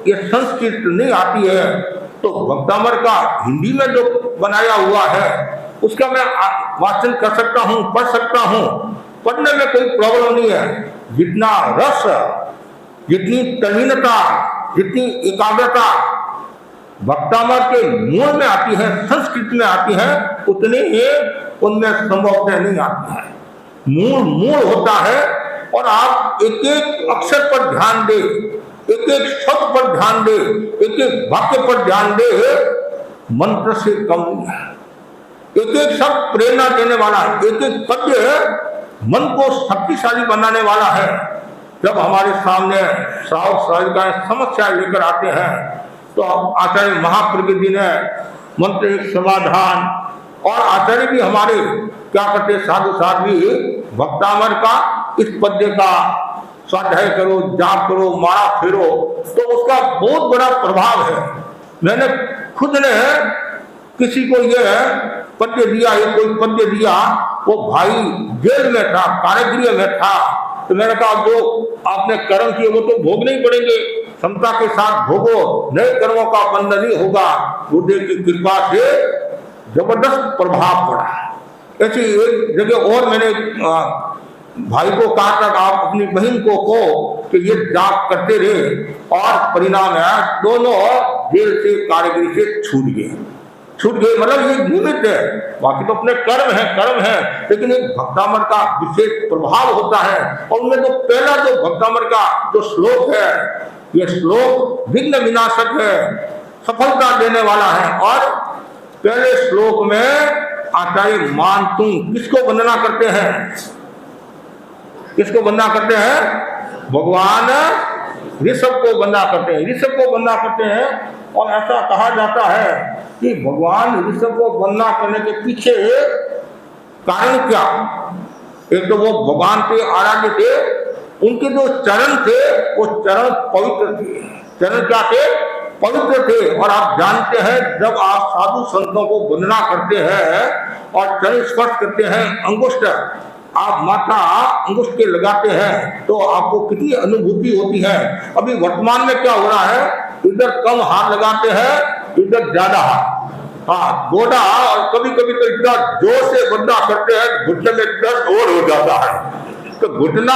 ये संस्कृत नहीं आती है, तो भक्तामर का हिंदी में जो बनाया हुआ है उसका मैं वाचन कर सकता हूँ, पढ़ सकता हूँ, पढ़ने में कोई प्रॉब्लम नहीं है। जितना रस, जितनी तल्लीनता, जितनी एकाग्रता भक्तामर के मूल में आती है, संस्कृत में आती है, उतनी ही उनमें संभवतः नहीं आती है। मूल होता है। और आप एक एक अक्षर पर ध्यान दे, एक एक शब्द पर ध्यान दे, एक एक वाक्य पर ध्यान दे, मंत्र से कम नहीं है। एक एक शब्द प्रेरणा देने वाला है, एक एक पद्य मन को शक्तिशाली बनाने वाला है। जब हमारे सामने श्रावक श्राविकाएं समस्या लेकर आते हैं तो आचार्य महाप्रज्ञ जी ने मंत्र समाधान, और आचार्य भी हमारे क्या करते, साधु साध्वी भक्तामर का इस पद्य का स्वाध्याय करो, जाप करो, माला फेरो, तो उसका बहुत बड़ा प्रभाव है। मैंने खुद ने किसी को यह पद्य दिया, ये कोई पद्य दिया, वो भाई जेल में था, कारागृह में था, तो मैंने कहा जो आपने कर्म किए वो तो भोगने ही पड़ेंगे, क्षमता के साथ भोगो, नए कर्मों का बंधन ही होगा। गुरुदेव की कृपा से जबरदस्त प्रभाव पड़ा। ऐसी एक जगह और मैंने भाई को कहा था आप अपनी बहन को कहो कि ये जाप करते रहे, और परिणाम है दोनों जेल से कारागृह से छूट गए। मतलब ये निमित्त है, बाकी तो अपने कर्म है, लेकिन एक भक्तामर का विशेष प्रभाव होता है। और उनमें तो पहला जो भक्तामर का जो श्लोक है, ये श्लोक विघ्न विनाशक है, सफलता देने वाला है। और पहले श्लोक में आचार्य मानतुंग किसको वंदना करते हैं? किसको वंदना करते हैं? भगवान ऋषभ को वंदना करते हैं। और ऐसा कहा जाता है कि भगवान ऋषभ को वंदना करने के पीछे कारण क्या? एक तो वो भगवान के आराध्य थे, उनके जो चरण थे वो चरण पवित्र थे। चरण क्या थे? पवित्र थे। और आप जानते हैं जब आप साधु संतों को वंदना करते हैं और चरण स्पर्श करते हैं, अंगुष्ठ आप माथा अंगुष्ठ के लगाते हैं, तो आपको कितनी अनुभूति होती है। अभी वर्तमान में क्या हो रहा है, इधर कम हाथ लगाते हैं, इधर ज्यादा हाथ, गोड़ा, और कभी कभी तो इतना जोर से वंदना करते हैं घुटने में दर्द और हो जाता है। तो घुटना,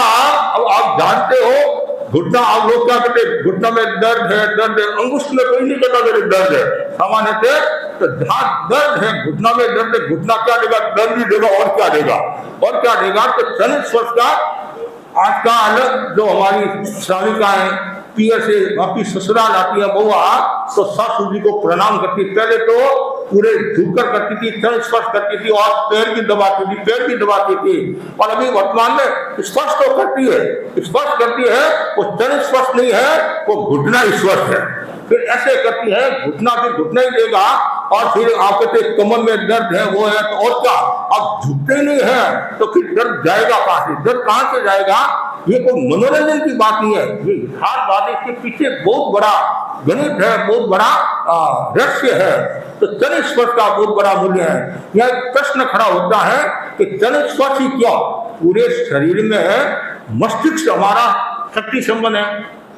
अब आप जानते हो घुटना, आप लोग क्या कहते हैं, घुटना में दर्द है, अंगुष्ठ में कोई नहीं कहता मेरे दर्द है। सामान्य से तो जहां दर्द है, घुटना में दर्द है, घुटना क्या देगा? दर्द भी देगा, और क्या देगा? तो चरण स्पर्श का आजकल जो हमारी श्राविकाएं पियर से वापिस ससुराल आती है बहुआ, तो सासू जी को प्रणाम करती। पहले तो पूरे झुककर करती थी, चरण स्पर्श करती थी, और पैर भी दबाती थी। और अभी वर्तमान में स्पर्श तो करती है, वो चरण स्पर्श नहीं है, वो घुटना स्पर्श है। फिर ऐसे करती है, घुटना फिर घुटना ही देगा, और फिर आप कहते कमर में दर्द है, वो है, तो और क्या, अब झुकते नहीं है तो फिर दर्द जाएगा कहां से? दर्द कहां से जाएगा? ये कोई मनोरंजन की बात नहीं है, ये यथार्थ बात है। इसके पीछे बहुत बड़ा गणित है, बहुत बड़ा रहस्य है। तो चरण स्पर्श का बहुत बड़ा मूल्य है। यह प्रश्न खड़ा होता है कि चरण स्पर्श ही क्यों? पूरे शरीर में मस्तिष्क हमारा शक्ति संबंध है,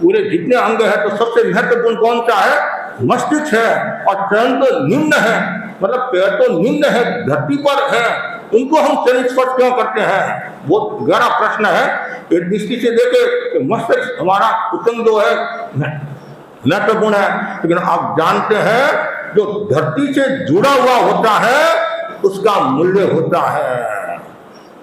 पूरे जितने अंग है तो सबसे महत्वपूर्ण कौन सा है? मस्तिष्क है। और चरण तो निम्न है, मतलब पैर तो निम्न है, धरती पर है, उनको हम चरण स्पर्श क्यों करते हैं? बहुत गहरा प्रश्न है। एक दृष्टि से देखे तो मस्तिष्क हमारा उत्तम जो है महत्वपूर्ण है, लेकिन आप जानते हैं जो धरती से जुड़ा हुआ होता है उसका मूल्य होता है।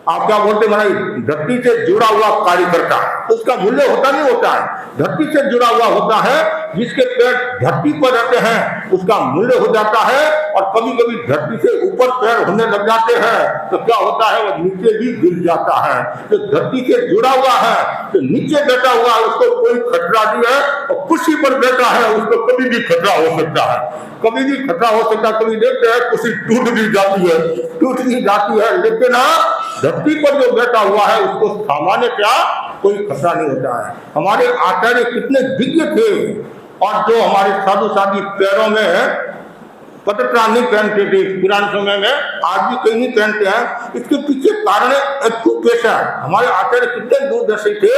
आप क्या बोलते महाराज, धरती से जुड़ा हुआ कार्यकर्ता, तो उसका मूल्य होता नहीं होता है। धरती से जुड़ा हुआ होता है, जिसके पैर धरती पर रहते हैं उसका मूल्य हो जाता है। और कभी कभी धरती से ऊपर पैर होने लग जाते हैं तो क्या होता है, वो नीचे भी गिर जाता है। जो धरती से जुड़ा हुआ है, जो नीचे बैठा हुआ है, उसको कोई खतरा नहीं है, और कुर्सी पर बैठा है उसको कभी भी खतरा हो सकता है, कभी भी खतरा हो सकता है। कभी देखते हैं कुर्सी टूट भी जाती है, लेकिन धरती पर जो बैठा हुआ है उसको सामान्य क्या कोई खतरा नहीं होता है। हमारे आचार्य कितने दिव्य थे, और जो हमारे साधु साधी पैरों में पटरा नहीं पहनते थे पुराने समय में, आज भी कहीं नहीं पहनते हैं। इसके पीछे कारण है एक्यूप्रेशर। हमारे आचार्य कितने दूरदर्शी थे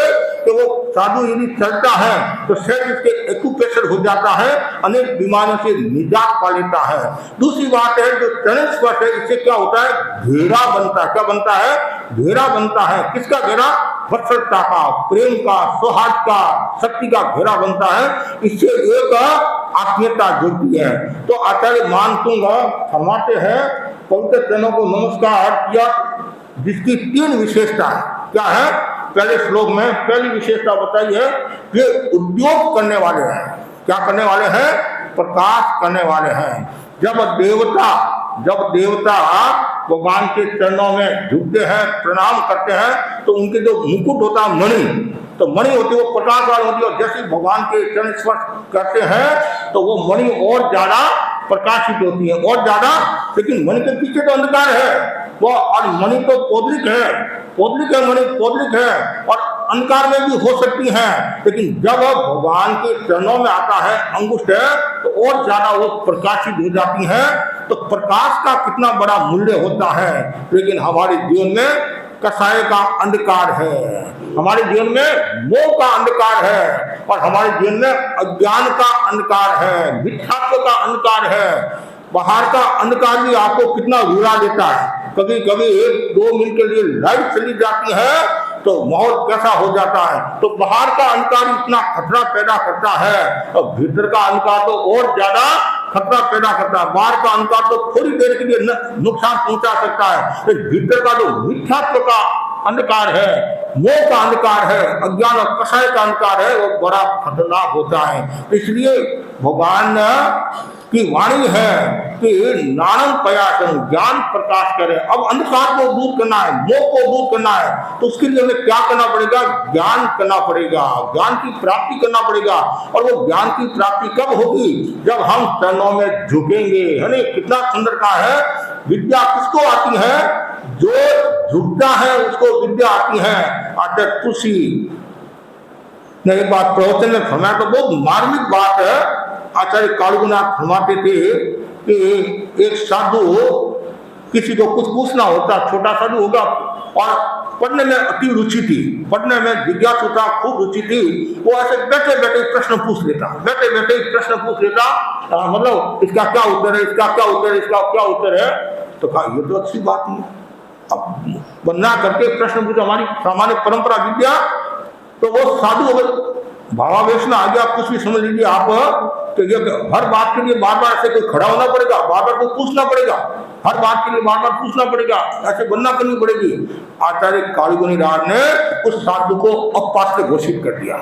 कि वो साधु यदि चलता है तो शायद इसके एक्यूप्रेशर हो जाता है, अनेक बीमारियों से निजात पा लेता है। दूसरी बात है, जो चरण स्पर्श है, इससे क्या होता है, घेरा बनता है। क्या बनता है, घेरा बनता है। किसका घेरा, वत्सलता का, प्रेम का, सौहार्द का, शक्ति का घेरा बनता है। इससे एक आत्मीयता जुड़ती है। तो आचार्य मानसिंह फरमाते हैं, पवित्र चरणों को नमस्कार किया, जिसकी 3 विशेषता है। क्या है, पहले श्लोक में पहली विशेषता बताई है, ये उद्योग करने वाले हैं। क्या करने वाले हैं, प्रकाश करने वाले हैं। जब देवता भगवान के चरणों में झुकते हैं, प्रणाम करते हैं, तो उनके जो मुकुट होता है मणि, तो मणि होती है वो प्रकाश वाली होती है, और जैसे भगवान के चरण स्पर्श करते हैं तो वो मणि और ज्यादा प्रकाशित होती है, और ज्यादा। लेकिन मणि के पीछे तो अंधकार है वो, और मणि तो पौद्रिक है, मणि पौद्रिक है, और अंधकार में भी हो सकती है। लेकिन जब भगवान के चरणों में आता है अंगुष्ठ है, तो और ज्यादा वो प्रकाशित हो जाती है। तो प्रकाश का कितना बड़ा मूल्य होता है। लेकिन हमारे जीवन में कसाय का अंधकार है, हमारे जीवन में मोह का अंधकार है, और हमारे जीवन में अज्ञान का अंधकार है, मिथ्यात्व का अंधकार है। बाहर का अंधकार भी आपको कितना रुला देता है। कभी कभी 1-2 मिनट के लिए लाइट चली जाती है तो माहौल कैसा हो जाता है। तो बाहर का अंधकार इतना खतरा पैदा करता है, और भीतर का अंधकार तो और ज्यादा खतरा पैदा करता है। बाहर का अंधकार तो थोड़ी देर के लिए नुकसान पहुंचा सकता है, तो भीतर का जो मिथ्यात्व का अंधकार है, मोह का अंधकार है, अज्ञान और कसाय का अंधकार है, वो बड़ा खतरनाक होता है। इसलिए भगवान की वाणी है कि नानम प्रयासम, ज्ञान प्रकाश करें। अब अंधकार को दूर करना है, मोह को दूर करना है, तो उसके लिए हमें क्या करना पड़ेगा, ज्ञान करना पड़ेगा, ज्ञान की प्राप्ति करना पड़ेगा। और वो ज्ञान की प्राप्ति कब होगी, जब हम चरणों में झुकेंगे। है नहीं, कितना सुंदर का है। विद्या किसको आती है, जो झुकता है उसको विद्या आती है। आचार्य तुलसी ने एक बात प्रवचन में फरमाया, तो बहुत मार्मिक बात है। आचार्य कालुनाथ फरमाते थे कि एक साधु किसी को कुछ पूछना होता, छोटा साधु होगा, और पढ़ने में अति रुचि थी, पढ़ने में जिज्ञासु था, खूब रुचि थी। वो ऐसे बैठे बैठे प्रश्न पूछ लेता, मतलब इसका क्या उत्तर है, इसका क्या उत्तर है, इसका क्या उत्तर है। तो कहा ये तो अच्छी बात नहीं, अब बंदा करके प्रश्न पूछो, हमारी सामान्य परंपरा विद्या। तो वो साधु अगर भावावेश में आ गया, कुछ भी समझ लीजिए आप, तो ये हर बात के लिए बार बार ऐसे कोई खड़ा होना पड़ेगा, बार बार कोई पूछना पड़ेगा, हर बात के लिए बार बार पूछना पड़ेगा, ऐसे बनना करनी पड़ेगी। आचार्य कालुगुनी राज ने उस साधु को अपात्र घोषित कर दिया,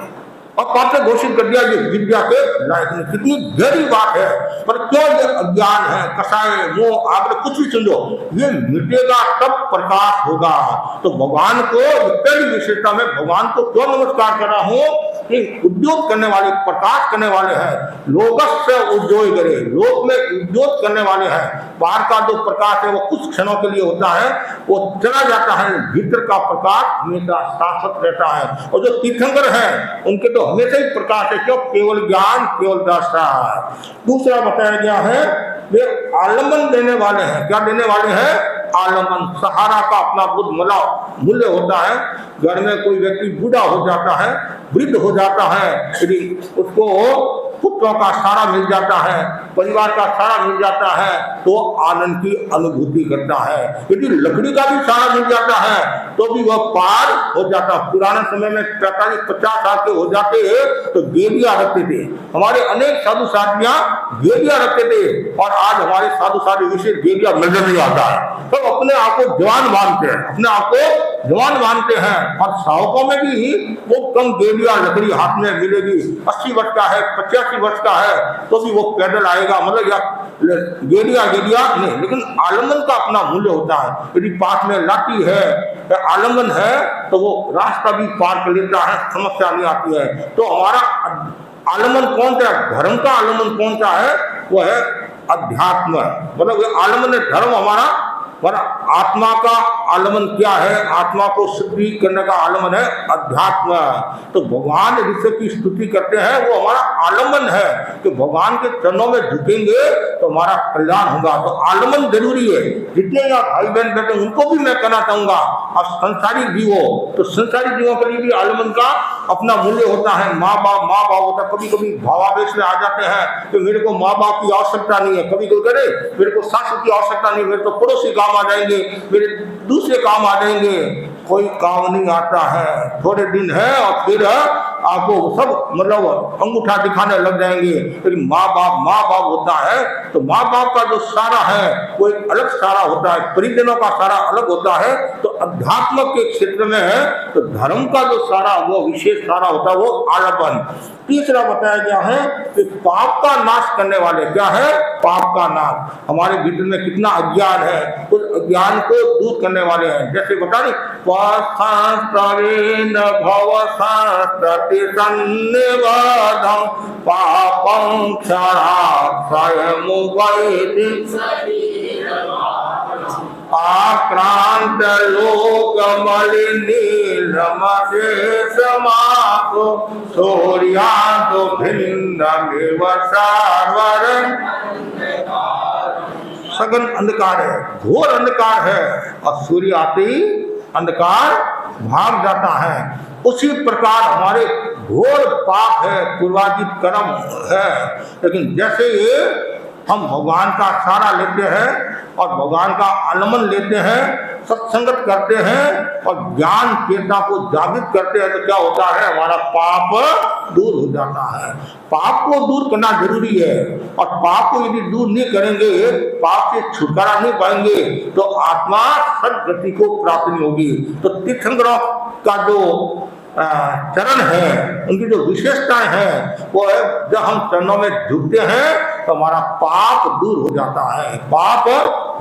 अपात्र घोषित कर दिया। ये विद्या के लायक नहीं। कितनी गहरी बात है। पर क्यों ये अज्ञान है, कसाय, मोह, आग्रह, कुछ भी समझो, ये मिटेगा तब प्रकाश होगा। तो भगवान को पहली विशेषता में भगवान को क्यों नमस्कार कर रहा हूँ कि उद्योग करने वाले, प्रकाश करने वाले हैं। लोकस्य उद्योग करे, लोक में उद्योग करने वाले हैं। बाहर का जो प्रकाश है वो कुछ क्षणों के लिए होता है, वो चला जाता है। भीतर का प्रकाश हमेशा शाश्वत रहता है। और जो तीर्थंकर हैं उनके तो हमेशा ही प्रकाश है, क्यों, केवल ज्ञान, केवल दर्शन। दूसरा बताया गया है वे आलम्बन देने वाले हैं। क्या देने वाले हैं, आलम्बन, सहारा का अपना बुद्ध मूल्य होता है। घर में कोई व्यक्ति बूढ़ा हो जाता है, वृद्ध हो जाता है, यदि उसको पुत्रों का सारा मिल जाता है, परिवार का सारा मिल जाता है, तो आनंद की अनुभूति करता है। यदि लकड़ी का भी सारा मिल जाता है तो भी वह पार हो जाता। पुराने समय में 45-50 साल के हो जाते तो गेलियां रखते थे। हमारे अनेक साधु साधियां गेलियां रखते थे, और आज हमारे साधु साधु विशेष गेलियां नजर नहीं आता है। तो अपने आप को जवान मानते हैं, अपने आप को जवान मानते हैं, और सावकों में भी वो कम गेलियां लकड़ी हाथ में मिलेगी। 80 वर्ष का है, 85 वर्ष का है, तो भी वो पैदल आएगा, मतलब या गेलियां नहीं, लेकिन आलम्बन का अपना मूल्य होता है। यदि पास में लाठी है या आलम्बन है तो वो रास्ता भी पार कर लेता है, समस्या नहीं आती है। तो हमारा आलम्बन कौन सा है? धर्म का आलम्बन कौन सा है? वो है अध्यात्म। मतलब आलम्बन है धर्म हमारा, पर आत्मा का आलम्बन क्या है? आत्मा को शुद्धि करने का आलम्बन है अध्यात्म। तो भगवान ऋषि की स्तुति करते हैं, वो हमारा आलम्बन है कि भगवान के चरणों में झुकेंगे तो हमारा कल्याण होगा। तो आलम्बन जरूरी है। जितने यहाँ भाई बहन बैठे उनको भी मैं कहना चाहूंगा, और संसारी जीवों, तो संसारी जीवों के लिए भी आलम्बन का अपना मूल्य होता है। माँ बाप होता है। कभी कभी भावावेश में आ जाते हैं कि मेरे को माँ बाप की आवश्यकता नहीं है, कभी कोई करे मेरे को सासू की आवश्यकता नहीं, मेरे तो पड़ोसी काम आ जाएंगे, मेरे दूसरे काम आ जाएंगे। कोई काम नहीं आता है, थोड़े दिन है और फिर आपको सब मतलब अंगूठा दिखाने लग जाएंगे। लेकिन माँ बाप होता है तो माँ बाप का जो सारा है वो एक अलग सारा होता है, परिजनों का सारा अलग होता है। तो अध्यात्म के क्षेत्र में है तो धर्म का जो सारा वो विशेष सारा होता है वो आलम्बन। तीसरा बताया गया है कि पाप का नाश करने वाले क्या है? पाप का नाश। हमारे भीतर में कितना अज्ञान है, उस अज्ञान को दूर करने वाले हैं। जैसे बता रहे पापं आक्रांत लोक मलिनीलमसे समाको सूर्यांतो भिन्नमेव सार्वर। सघन अंधकार है, घोर अंधकार है, और सूर्य आते ही अंधकार भाग जाता है। उसी प्रकार हमारे घोर पाप है, पूर्वार्जित कर्म है। लेकिन जैसे ये हम भगवान का सहारा लेते हैं और भगवान का आलम्बन लेते हैं, सत्संगत करते हैं और ज्ञान चेतना को जागृत करते हैं, तो क्या होता है? हमारा पाप दूर हो जाता है। पाप को दूर करना जरूरी है, और पाप को यदि दूर नहीं करेंगे, पाप से छुटकारा नहीं पाएंगे, तो आत्मा सद्गति को प्राप्त नहीं होगी। तो तीर्थंकरों का जो चरण है, उनकी जो विशेषताएं हैं वो है जब हम चरणों में झुकते हैं तो हमारा पाप दूर हो जाता है, पाप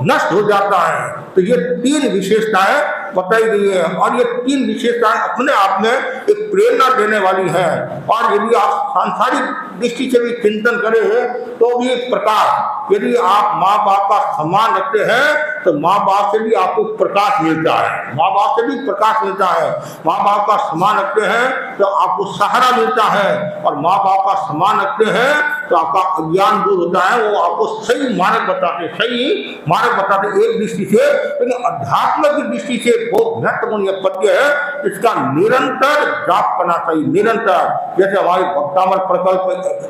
नष्ट हो जाता है। तो ये 3 विशेषताएं बताई गई है, और ये 3 विशेषताएं अपने आप में एक प्रेरणा देने वाली है। और यदि आप सांसारिक दृष्टि से भी चिंतन करें तो भी एक प्रकाश, यदि आप माँ बाप का सम्मान रखते हैं तो माँ बाप से भी आपको प्रकाश मिलता है, माँ बाप से भी प्रकाश मिलता है। माँ बाप का सम्मान रखते हैं तो आपको सहारा मिलता है, और माँ बाप का सम्मान रखते हैं तो आपका अज्ञान दूर होता है, वो आपको सही मार्ग बताते, एक दृष्टि से। लेकिन अध्यात्म की दृष्टि से बहुत महत्वपूर्ण यह पद्य है, इसका निरंतर जाप करना चाहिए, निरंतर। जैसे हमारे भक्तामर प्रकल्प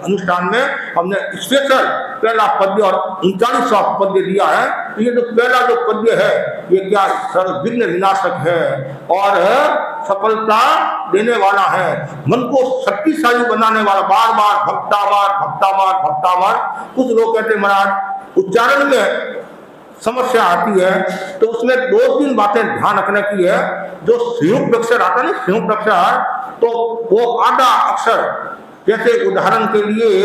अनुष्ठान में हमने स्पेशल पहला पद्य और 39वां पद्य दिया है। तो ये जो पहला जो पद्य है ये क्या सर्वविघ्न विनाशक है और सफलता देने वाला है, मन को शक्तिशाली बनाने वाला। बार बार भक्तावार। कुछ लोग कहते हैं महाराज उच्चारण में समस्या आती है, तो उसमें 2-3 बातें ध्यान रखने की है। जो संयुक्त अक्षर आता है ना, संयुक्त अक्षर, तो वो आधा अक्षर, जैसे उदाहरण के लिए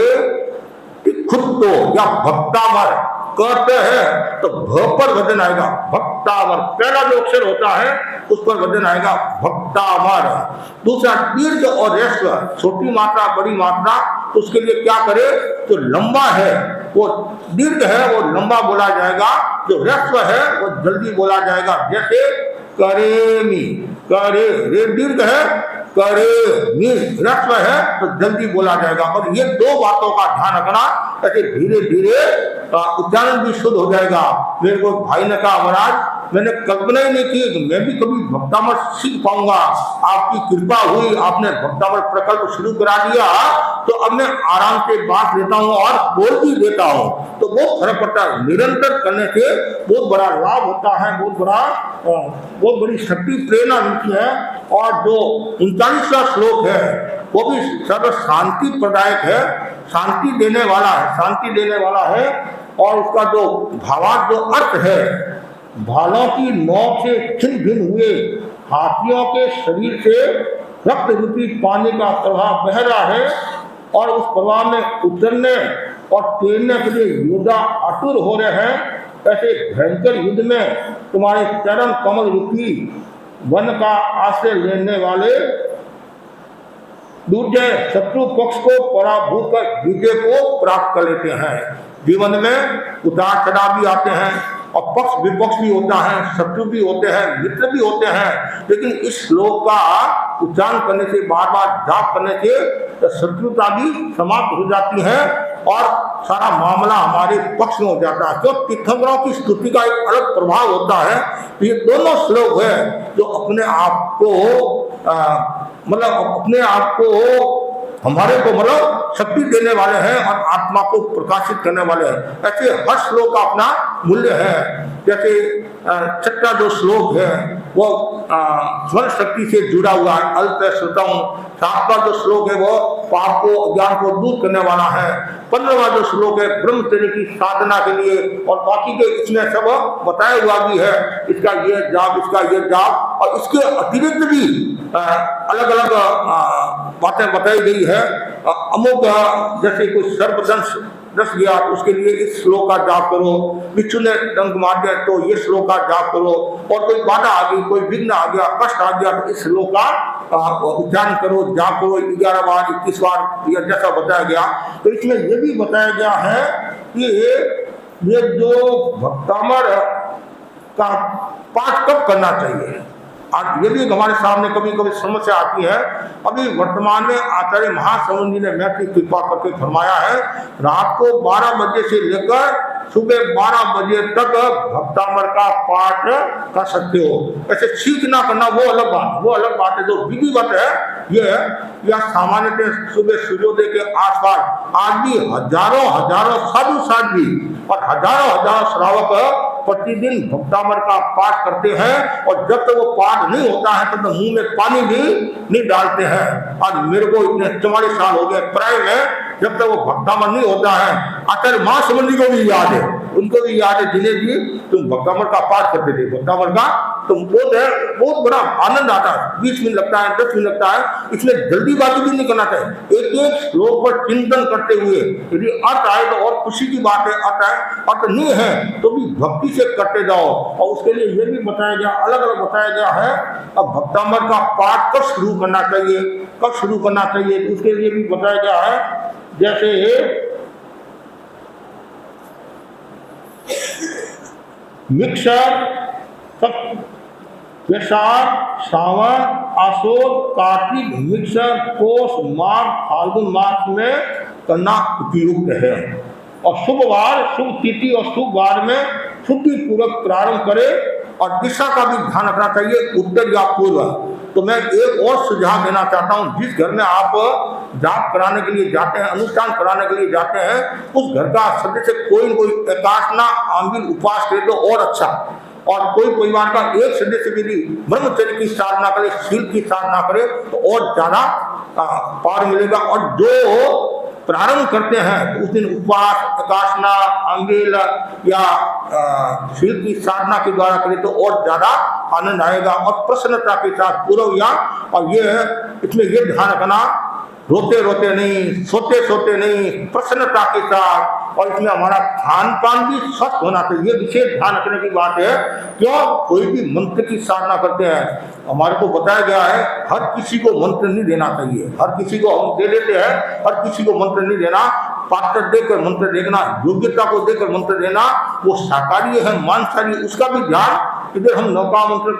खुद तो या भक्तावर कहते हैं तो भ पर वजन आएगा, भक्तावर। पहला जो अक्षर होता है उस पर वजन आएगा भक्तावर। दूसरा दीर्घ और ह्रस्व, छोटी मात्रा बड़ी मात्रा, उसके लिए क्या करे? तो लंबा है वो दीर्घ है वो लंबा बोला जाएगा, जो ह्रस्व है वो जल्दी बोला जाएगा। जैसे करेमी, करे रे दीर्घ है, करे ह्रस्व है तो जल्दी बोला जाएगा। और ये 2 बातों का ध्यान रखना, ऐसे धीरे धीरे उच्चारण भी शुद्ध हो जाएगा। मेरे को भाई ने कहा महाराज मैंने कल्पना ही नहीं की कि मैं भी कभी भक्तामृत सीख पाऊंगा। आपकी कृपा हुई, आपने भक्तामृत प्रकल्प शुरू करा दिया तो अब मैं आराम से बात लेता हूँ और बोल भी देता हूँ, तो बहुत फर्क पड़ता है। निरंतर करने से बहुत बड़ा लाभ होता है, बहुत बड़ी शक्ति प्रेरणा मिलती है। और जो 39वां श्लोक है वो भी सर्व शांति प्रदायक है, शांति देने वाला है। और उसका जो भावार्थ, जो अर्थ है, भालों की नोक से छिन्न भिन्न हुए हाथियों के शरीर से रक्त रूपी पानी का प्रवाह बह रहा है और उस प्रवाह में उतरने और तैरने के लिए योद्धा आतुर हो रहे हैं। ऐसे भयंकर युद्ध में तुम्हारे चरण कमल रूपी वन का आश्रय लेने वाले दूसरे शत्रु पक्ष को पराभूत कर विजय को प्राप्त कर लेते हैं। जीवन में उतार चढ़ाव भी आते हैं और पक्ष विपक्ष भी होता है, शत्रु भी होते हैं, मित्र भी होते हैं, लेकिन इस श्लोक का उच्चारण करने से, बार बार जाप करने से तो शत्रुता भी समाप्त हो जाती है और सारा मामला हमारे पक्ष में हो जाता है। तो तीर्थंकरों की स्तुति का एक अलग प्रभाव होता है। तो ये दोनों श्लोक है जो अपने आप को हमारे को शक्ति देने वाले हैं और आत्मा को प्रकाशित करने वाले हैं। ऐसे हर श्लोक का अपना मूल्य है। जैसे छठा जो श्लोक है वो स्वर शक्ति से जुड़ा हुआ है, अल्प श्रुतम। 7वां जो श्लोक है वो पाप को, अज्ञान को दूर करने वाला है। 15वां जो श्लोक है ब्रह्मचर्य की साधना के लिए, और बाकी के इसमें सब बताया हुआ भी है, इसका ये जाप और इसके अतिरिक्त भी अलग अलग बातें बताई गई है। अमुक जैसे कोई सर्पदंश दस गया तो उसके लिए इस श्लोक का जाप करो, बिच्छू ने डंक मार दिया तो ये श्लोक का जाप करो, और कोई बाधा आ गई, कोई विघ्न आ गया, कष्ट आ गया तो इस श्लोक का उच्चारण करो, जाप करो 11 बार 21 बार, यह जैसा बताया गया। तो इसमें यह भी बताया गया है कि ये जो भक्तामर का पाठ कब करना चाहिए। आज ये भी हमारे सामने कभी कभी समस्या आती है। अभी वर्तमान में आचार्य महासमुंद जी ने मैत्री कृपा करके फरमाया है, रात को 12 बजे से लेकर सुबह 12 बजे तक भक्तामर का पाठ कर सकते हो। ऐसे सीख ना करना वो अलग बात है। जो विधिवत है ये या सामान्यतः सुबह सूर्योदय के आसपास आज भी हजारों साधु साध्वी और हजारों श्रावक प्रतिदिन भक्तामर का पाठ करते हैं, और जब तक वो पाठ नहीं होता है तब मुंह में पानी भी नहीं डालते हैं। आज मेरे को इतने 44 साल हो गए प्राय में, जब तक वो भक्तामर नहीं होता है। आचार्य महासमुंद जी को भी याद है, उनको भी याद है, दिनेश जी तुम भक्तामर का पाठ करते थे, भक्तामर का तुम बहुत बड़ा आनंद आता है। 20 मिनट लगता है, 10 मिनट लगता है, इसमें जल्दीबाजी भी नहीं करना चाहिए। एक एक श्लोक पर चिंतन करते हुए यदि अर्थ आए तो और खुशी की बात है, अर्थ नहीं है तो भी भक्ति से करते जाओ। और उसके लिए ये भी बताया गया, अलग अलग बताया गया है अब भक्तामर का पाठ कब शुरू करना चाहिए, उसके लिए भी बताया गया है। जैसे मिक्सर वैशाख सावन आसोद कार्तिक मिक्सर पोष माघ फाल्गुन मास में करना उपयुक्त है। और शुभ वार, शुभ तिथि और शुभ वार में शुद्धि पूर्वक प्रारंभ करे, और दिशा का भी ध्यान रखना चाहिए, उत्तर या पूर्व। तो मैं एक और सुझाव देना चाहता हूँ, जिस घर में आप जाप कराने के लिए जाते हैं, अनुष्ठान कराने के लिए जाते हैं, उस घर का सदस्य कोई न कोई एकादशना आंबिल उपवास करे तो और अच्छा। और कोई परिवार का एक सदस्य भी ब्रह्मचर्य की साधना करे, शील की साधना करे तो और ज्यादा पार मिलेगा। और जो प्रारंभ करते हैं तो उस दिन उपवास, एकादशना, अंगिल या शील की साधना के द्वारा करें तो और ज्यादा आनंद आएगा और प्रसन्नता के साथ पूर्व या। और ये इसमें ये ध्यान रखना, रोते नहीं, सोते नहीं, प्रसन्नता के साथ। और इसमें हमारा खान पान भी स्वस्थ होना चाहिए, विशेष ध्यान रखने की बात है। क्यों? कोई भी मंत्र की साधना करते हैं, हमारे को बताया गया है हर किसी को मंत्र नहीं देना चाहिए। हर किसी को हम दे देते हैं, हर किसी को मंत्र नहीं देना। पात्र देकर मंत्र देखना, योग्यता को देकर मंत्र देना, वो शाकाहारी है मांसाहारी, उसका भी ध्यान। इधर हम नौका मंत्र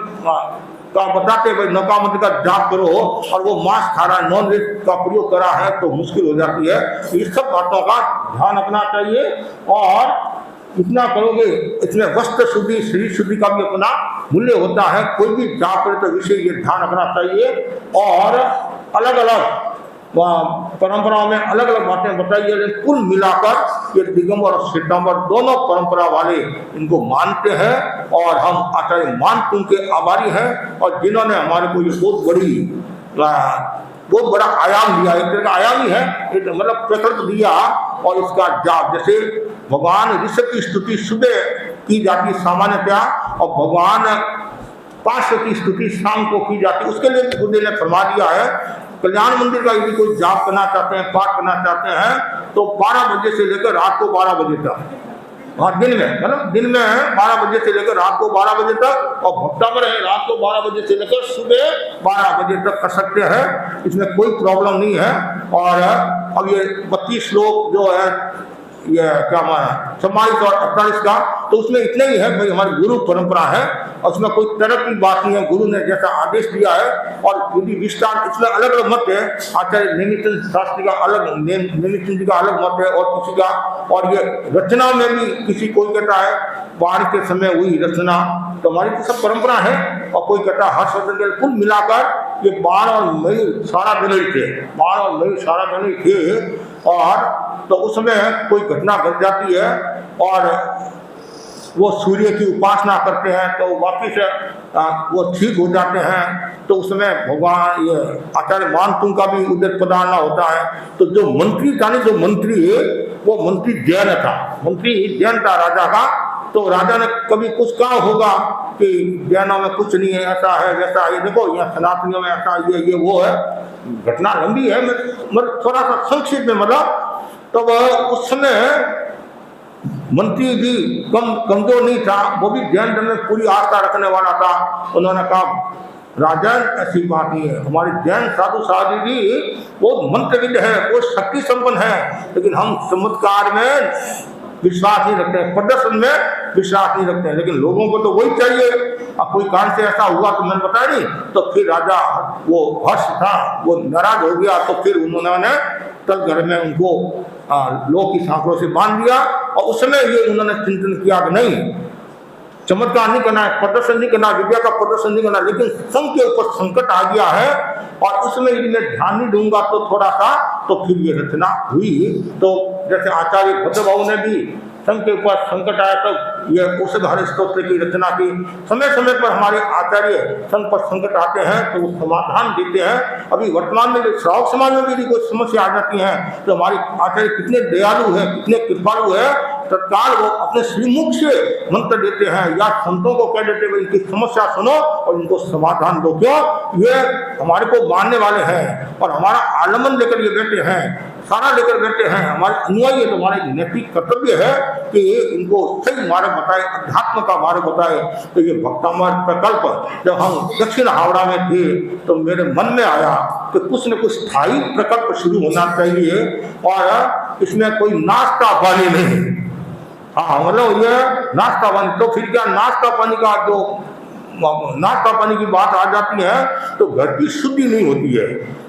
का बताते हैं, भाई नौका मंत्र का जाप करो, और वो मांस खा रहा है, नॉन वेज का प्रयोग करा है तो मुश्किल हो जाती है। इस सब बातों का ध्यान रखना चाहिए। और इतना करोगे, इसमें वस्त्र शुद्धि, शरीर शुद्धि का भी अपना मूल्य होता है। कोई भी जाप करे तो विषय ये ध्यान रखना चाहिए। और अलग अलग परंपराओं में अलग अलग बातें बताई है, लेकिन कुल मिलाकर ये दिगंबर और श्वेतांबर दोनों परंपरा वाले इनको मानते हैं और हम आचार्य मानतुंग के आभारी हैं, और जिन्होंने हमारे को ये बहुत बड़ा आयाम दिया, एक तरह का आयाम ही है, मतलब प्रकल्प दिया। और इसका जाप, जैसे भगवान ऋषभ की स्तुति सुबह की जाती सामान्यतया, और भगवान पार्श्व की स्तुति शाम को की जाती, उसके लिए गुरुदेव ने फरमा दिया है। कल्याण मंदिर का यदि कोई जाप करना चाहते हैं, पाठ करना चाहते हैं, तो 12 बजे से लेकर रात को 12 बजे तक, हाँ दिन में, मतलब दिन में 12 बजे से लेकर रात को 12 बजे तक, और भक्तामर है रात को 12 बजे से लेकर सुबह 12 बजे तक कर सकते हैं, इसमें कोई प्रॉब्लम नहीं है। और अब ये 32 श्लोक जो है, ये क्या माना 27 और 48 का, तो उसमें इतना ही है भाई हमारी गुरु परंपरा है, और उसमें कोई तरह की बात नहीं है, गुरु ने जैसा आदेश दिया है। और यदि विस्तार, इसमें अलग अलग मत है, आचार्य नैमित्तिक शास्त्री का अलग, नैमित्तिक जी का अलग मत है, और किसी का, और ये रचना में भी किसी कोई कहता है बाढ़ के समय हुई रचना, तो हमारी तो सब परंपरा है। और कोई कहता है हर्षवर्धन के, कुल मिलाकर ये बाढ़ और मई सारा दिन ही थे, बाढ़ और मई सारा दिन ही थे। और तो उसमें कोई घटना घट जाती है और वो सूर्य की उपासना करते हैं, तो वापिस वो ठीक हो जाते हैं, तो उसमें भगवान ये आचार्य मानतुंग का भी उधर पधारना होता है। तो जो मंत्री था, जो मंत्री वो मंत्री जैन था, मंत्री जैन था राजा का, तो राजा ने कभी कुछ कहा होगा कि जैनों में कुछ नहीं है, ऐसा है वैसा है, देखो यहाँ सनातनियों में ऐसा ये वो है। घटना लंबी है, मैं थोड़ा सा संक्षिप्त में मतलब, तब उस समय मंत्री भी कमजोर नहीं था, वो भी जैन धर्म में पूरी आस्था रखने वाला था। उन्होंने कहा राजन ऐसी बात नहीं है, हमारे जैन साधु साधु भी वो मंत्रविद है, वो शक्ति संपन्न है, लेकिन हम चमत्कार में विश्वास नहीं रखते हैं, प्रदर्शन में विश्वास नहीं रखते हैं, लेकिन लोगों को तो वही चाहिए। अब कोई कारण से ऐसा हुआ तो मैंने बताया नहीं, तो फिर राजा वो हर्ष था, वो नाराज हो गया, तो फिर उन्होंने तल घर में उनको लोह की सांकड़ों से बांध दिया। और उस समय ये उन्होंने चिंतन किया कि नहीं, चमत्कार नहीं करना है, प्रदर्शन नहीं करना, विद्या का प्रदर्शन नहीं करना, लेकिन संघ के ऊपर संकट आ गया है, और उसमें यदि मैं ध्यान नहीं दूंगा तो थोड़ा सा, तो फिर ये रचना हुई। तो जैसे आचार्य भद्रबाहु ने भी संघ के ऊपर संकट आया, तो ये औषधहर स्तोत्र की रचना की। समय समय पर हमारे आचार्य संघ पर संकट आते हैं तो वो समाधान देते हैं। अभी वर्तमान में श्रावक समाज में भी कोई समस्या आ जाती है, तो हमारे आचार्य कितने दयालु है, कितने कृपालु है, तत्काल वो अपने श्रीमुख से मंत्र देते हैं, या संतों को कह देते हैं इनकी समस्या सुनो और इनको समाधान दो। क्यों? ये हमारे को मानने वाले हैं, और हमारा आलमन लेकर ये बैठे हैं, सारा लेकर बैठे हैं, हमारे अनुयायी। तो हमारा नैतिक कर्तव्य है कि इनको सही मार्ग बताए, अध्यात्म का मार्ग बताए। तो ये भक्तामृत प्रकल्प जब हम दक्षिण हावड़ा में थे, तो मेरे मन में आया कि कुछ न कुछ स्थायी प्रकल्प शुरू होना चाहिए, और इसमें कोई नाश्ता पानी नहीं। हाँ, मतलब ये नाश्ता पानी, तो फिर क्या नाश्ता पानी का जो नाश्ता पानी की बात आ जाती है, तो घर की शुद्धि नहीं होती है,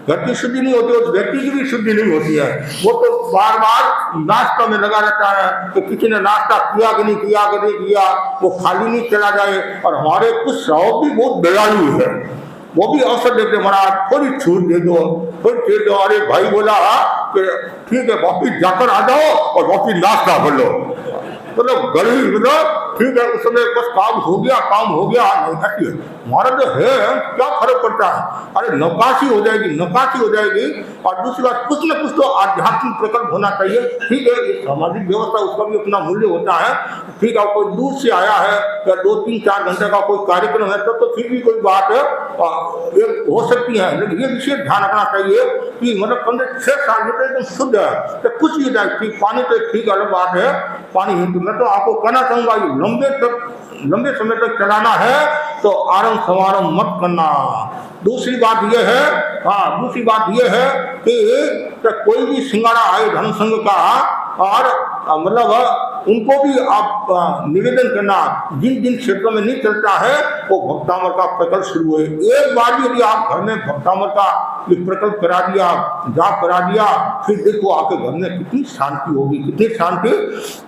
घर की शुद्धि नहीं होती, उस व्यक्ति की भी शुद्धि नहीं होती है। वो तो बार बार नाश्ता में लगा रहता है कि किसी ने नाश्ता किया कि नहीं किया, कि नहीं किया, वो खाली नहीं चला जाए। और हमारे कुछ श्रावक भी बहुत दयालु है, वो भी अवसर देते, महाराज थोड़ी छूट दे दो, थोड़ी छूट दो। अरे भाई बोला कि ठीक है, वापिस जाकर आ जाओ और वापिस नाश्ता कर लो, मतलब गरीब, मतलब ठीक है, उस समय बस काम हो गया, काम हो गया, नहीं खाती है। हमारा जो है क्या फर्क पड़ता है, अरे नौकाशी हो जाएगी, नौकाशी हो जाएगी। और दूसरी बात, कुछ न कुछ तो आध्यात्मिक प्रकल्प होना चाहिए। ठीक है, ये सामाजिक व्यवस्था, उसका भी अपना मूल्य होता है। ठीक है, कोई दूर से आया है या 2-3-4 घंटे का कोई कार्यक्रम है, तो फिर भी कोई बात हो सकती है, लेकिन ये विशेष ध्यान रखना चाहिए कि मतलब 15-6 साल में तो एकदम शुद्ध है, तो कुछ भी जाए, ठीक पानी तो ठीक अलग बात है, पानी हिंदू। मैं तो आपको कहना चाहूंगा, लंबे समय तक चलाना है तो आरंभ समारंभ मत करना। दूसरी बात यह है, हाँ दूसरी बात यह है कि कोई भी सिंगाड़ा आए धर्म संघ का, और मतलब उनको भी आप निवेदन करना, जिन जिन क्षेत्रों में नहीं चलता है वो भक्तामर का प्रकल्प शुरू हुए। एक बार भी यदि आप घर में भक्तामर का प्रकल्प करा दिया, जाप करा दिया, फिर देखो आपके घर में कितनी शांति होगी, कितनी शांति।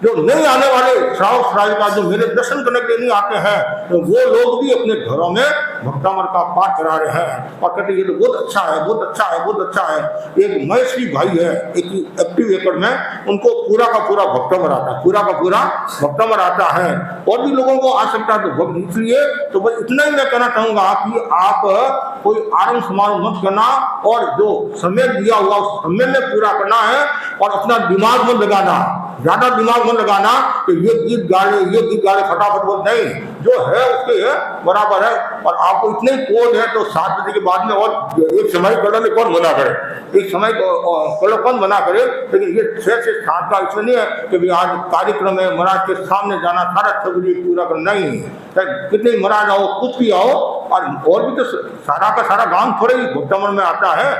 जो नहीं आने वाले श्रावक श्राविका जो मेरे दर्शन करने के लिए नहीं आते हैं, तो वो लोग भी अपने घरों में भक्तामृत का पाठ करा रहे हैं और कहते ये तो बहुत अच्छा है, बहुत अच्छा है, बहुत अच्छा है। एक महेश्वरी भाई है, एक एक्टिव एकड़ में, उनको पूरा का पूरा भक्तामृत आता है, पूरा का पूरा भक्तामृत आता है। और भी लोगों को आ सकता है, तो इसलिए तो बस इतना ही मैं कहना चाहूंगा कि आप कोई आरंभ समारोह मत करना और जो समय दिया हुआ उस समय में पूरा करना है और अपना दिमाग मत लगाना, ज्यादा दिमाग मत लगाना कि ये गीत गाले फटाफट बोल नहीं, जो है उसके बराबर है। और आपको इतने ही कोड है तो 7 बजे के बाद में और एक समय कलर कौन मना करे, एक समय कलर कौन मना करे, लेकिन ये 6 से 7 का इसमें नहीं है कि आज कार्यक्रम है, महाराज के सामने जाना 6:30 बजे पूरा करना ही कितने ही महाराज आओ, कुछ भी आओ। और भी तो सारा का सारा गांव थोड़े ही भक्तामृत में आता है,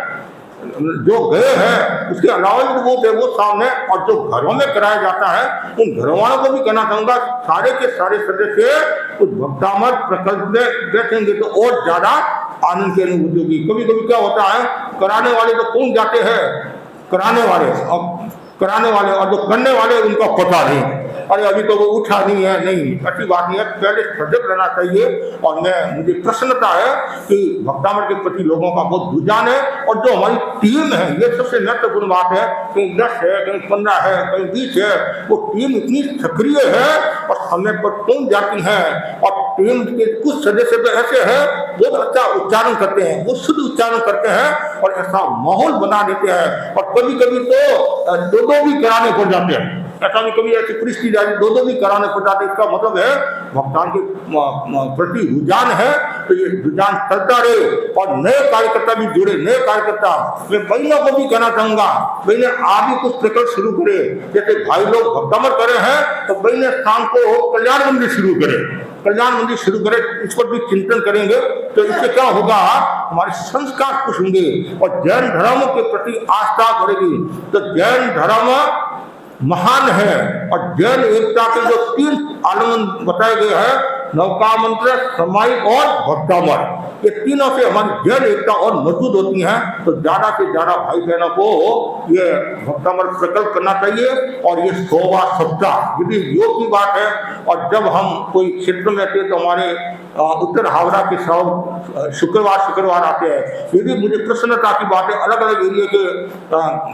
जो गए हैं उसके अलावा भी वो सामने। और जो घरों में कराया जाता है उन घरों वालों को भी कहना चाहूंगा, सारे के सारे सदस्य उस भक्तामृत प्रकल्प में बैठेंगे तो और ज्यादा आनंद की अनुभूति होगी। कभी कभी क्या होता है, कराने वाले तो कौन जाते हैं, कराने वाले और जो करने वाले उनका पता नहीं, अरे अभी तो वो उठा नहीं है, नहीं अच्छी बात नहीं है, पहले सजग रहना चाहिए। और मुझे प्रसन्नता है कि भक्तामृत के प्रति लोगों का बहुत रुझान है। और जो हमारी टीम है, ये सबसे महत्वपूर्ण बात है, कहीं 10 है, कहीं 15 है, कहीं 20 है, वो टीम इतनी सक्रिय है और समय पर पहुंच जाती है। और टीम के कुछ सदस्य तो ऐसे हैं बहुत अच्छा उच्चारण करते हैं, वो शुद्ध उच्चारण करते हैं और ऐसा माहौल बना देते हैं। और कभी कभी तो दो भी कराने पड़ जाते हैं, ऐसा भी कभी ऐसी परिस्थिति दो भी कराने पड़ जाते हैं। इसका मतलब है भक्तान के प्रति रुझान है, तो ये रुझान चलता रहे और नए कार्यकर्ता भी जुड़े, नए कार्यकर्ता। मैं बहनों को भी कहना चाहूंगा, बहने आप भी कुछ प्रकल्प शुरू करे, जैसे भाई लोग भक्तामृत करे हैं तो बहने शाम को कल्याण मंदिर शुरू करे, इस पर भी चिंतन करेंगे तो इससे क्या होगा, हमारे संस्कार कुछ होंगे और जैन धर्म के प्रति आस्था बढ़ेगी। तो जैन धर्म महान है और जैन एकता के जो 3 आलम बताए गए हैं, नौका मंत्र, समाई और भक्तामृत, ये तीनों से हमारी जैन एकता और मजबूत होती है। तो ज्यादा से ज्यादा भाई बहनों को ये भक्तामृत प्रकल्प करना चाहिए। और ये 100वां सप्ताह यदि योग की बात है, और जब हम कोई क्षेत्र में थे तो हमारे उत्तर हावड़ा के शुक्रवार आते हैं। ये भी मुझे प्रसन्नता की बात है, अलग अलग एरिया के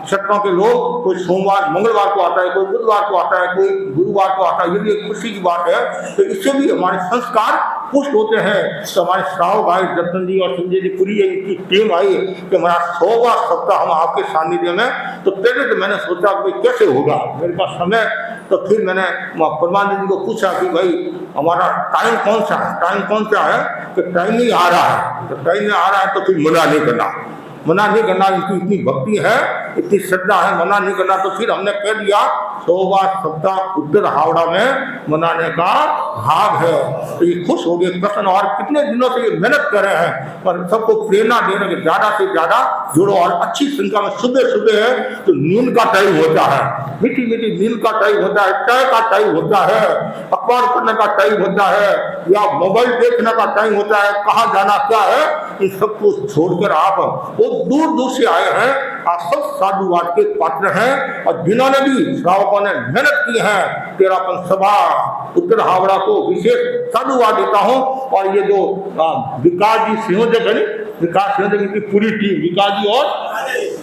क्षेत्रों के लोग, कोई सोमवार मंगलवार को आता है, कोई बुधवार को आता है, कोई गुरुवार को आता है, ये भी एक खुशी की बात है। तो इससे भी हमारे संस्कार पुष्ट होते हैं। तो हमारे श्राव भाई दत्तन जी और संजय जी पूरी इनकी टीम आई कि हमारा 100वां सप्ताह हम आपके सानिध्य में। तो पहले तो मैंने सोचा कि कैसे होगा, मेरे पास समय, तो फिर मैंने परमानंद जी को पूछा कि भाई हमारा टाइम कौन सा है, कि टाइम नहीं आ रहा है, तो टाइम नहीं आ रहा है तो फिर मना नहीं करना, इनकी इतनी भक्ति है, इतनी श्रद्धा है, मना नहीं करना। तो फिर हमने कह दिया 100वां सप्ताह उत्तर हावड़ा में मनाने का भाग है। तो ये खुश हो गए, प्रसन्न, और कितने दिनों से ये मेहनत कर रहे हैं, पर सबको प्रेरणा देने के ज्यादा से ज्यादा जुड़ो। और अच्छी संख्या में सुबह है तो नींद का टाइम होता है, मीठी नींद का टाइम होता है, चाय का टाइम होता है, अखबार पढ़ने का टाइम होता है, या मोबाइल देखने का टाइम होता है, कहाँ जाना क्या है, इन सबको छोड़कर आप वो दूर से आए हैं, आप सब साधुवाद के पात्र हैं। और जिन्होंने भी श्रावकों ने मेहनत की है, तेरापन सभा उत्तर हावड़ा को विशेष साधुवाद देता हूँ। और ये जो विकास जी संयोजक है, विकास संयोजक की पूरी टीम, विकास जी और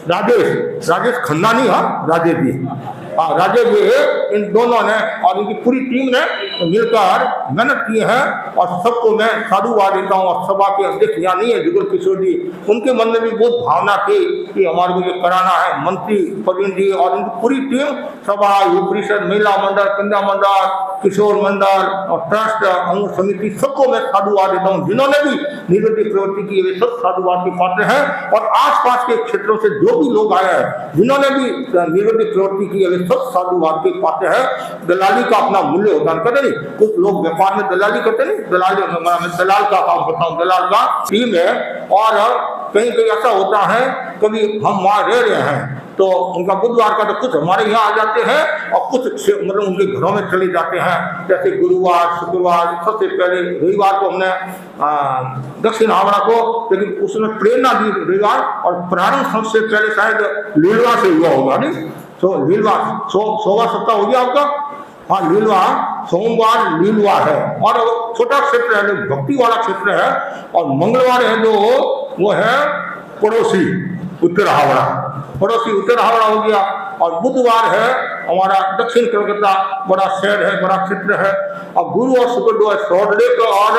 राजेश खन्ना नहीं, राजेश जी, राजेश जी, इन दोनों ने और इनकी पूरी टीम ने मिलकर मेहनत की है। और सबको मैं साधुवाद देता हूँ। और सभा के अध्यक्ष यहाँ नहीं है जुगल किशोर जी, उनके मन में भी बहुत भावना थी कि हमारे को ये कराना है। मंत्री प्रवीण जी और उनकी पूरी टीम, सभा, युवा परिषद, महिला मंडल, कन्या मंडल, किशोर मंडल और ट्रस्ट, अंग समिति, सबको मैं साधुवाद देता हूँ। जिन्होंने भी निरवधि प्रवृत्ति की, वे सब साधुवाद के पात्र हैं। और आसपास के क्षेत्रों से जो भी लोग आए हैं, जिन्होंने भी निरवधि प्रवृत्ति की, वे सब साधुवाद के पात्र है। दलाली का अपना मूल्य होता है, कहते नहीं, कुछ लोग व्यापार में दलाली करते नहीं, दलाल का काम करता हूँ, दलाल का टीम है। और कहीं ऐसा होता है, कभी हम वहाँ रह रहे हैं तो उनका बुधवार का तो कुछ हमारे यहाँ आ जाते हैं और कुछ मतलब उनके घरों में चले जाते हैं। जैसे गुरुवार, शुक्रवार, सबसे पहले रविवार को हमने दक्षिण हावड़ा को, लेकिन उसमें प्रेरणा दी रविवार, और प्रारंभ सबसे पहले शायद लीलवा से हुआ होगा, नहीं तो लीलवा 100वां सप्ताह हो गया आपका, हाँ लीलवा, सोमवार लीलवा है और छोटा क्षेत्र है, भक्ति वाला क्षेत्र है। और मंगलवार है जो वो है पड़ोसी उत्तर हावड़ा, पड़ोसी उत्तर हावड़ा हो गया। और बुधवार है हमारा दक्षिण कलकत्ता, बड़ा शहर है, बड़ा क्षेत्र है। और गुरु और शुक्र जो है सॉल्टलेक और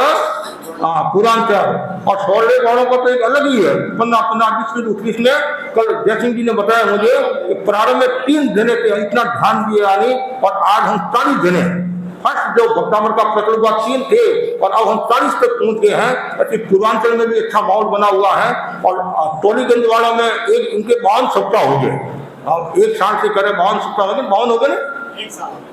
पूर्वांचल। और सॉल्टलेक वालों का तो एक अलग ही है, 15, 20 में कल जयसिंह जी ने बताया मुझे कि प्रारंभ में 3 जने थे, इतना ध्यान दिए आने, और आज हम 40 जने। फर्स्ट जो भक्तामर का प्रकल्प 3 थे और अब हम 40 तक पहुंच गए हैं। ऐसे पूर्वांचल में भी अच्छा माहौल बना हुआ है। और टोलीगंज वाला में एक इनके 52 सप्ताह हो गए, अब 1 साल से करें 52 सप्ताह हो गए, 52 हो गए ना,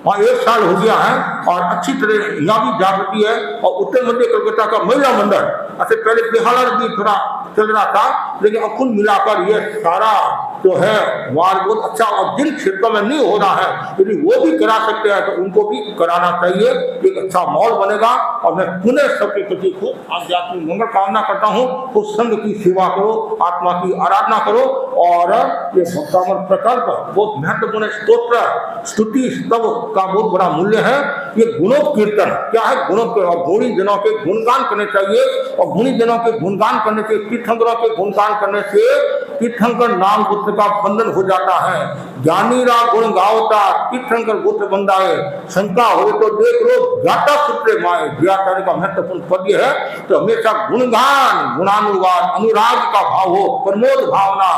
हाँ 1 साल हो गया है। और अच्छी तरह यहाँ भी जागृति है। और उत्तर मध्य कलकत्ता का महिला मंडल, ऐसे पहले बिहार भी थोड़ा चल रहा था, लेकिन अब कुल मिलाकर ये सारा जो है वार बहुत अच्छा। और जिन क्षेत्रों में नहीं हो रहा है यदि वो भी करा सकते हैं तो उनको भी कराना चाहिए, एक अच्छा माहौल बनेगा। और मैं पुनः सबके प्रति खूब आध्यात्मिक मंगल कामना करता हूँ। तो संघ की सेवा करो, आत्मा की आराधना करो। और ये भक्तामर प्रकल्प बहुत महत्वपूर्ण स्तोत्र स्तुति स्तव का बहुत बड़ा मूल्य है। ये गुणोत्कीर्तन क्या है, गुणोत्कीर्तन, और गुणी जनों के गुणगान करने चाहिए। और गुणी जनों के गुणगान करने से, तीर्थंकरों के गुणगान करने से तीर्थंकर नाम गोत्र का बंधन हो जाता है। ज्ञानी रा गुण गावता तीर्थंकर गोत्र बंधाए, शंका हो तो देख लो ज्ञाता सूत्र माए। ज्ञाता का महत्वपूर्ण पद है। तो हमेशा गुणगान, गुणानुवाद, अनुराग का भाव हो, प्रमोद भावना।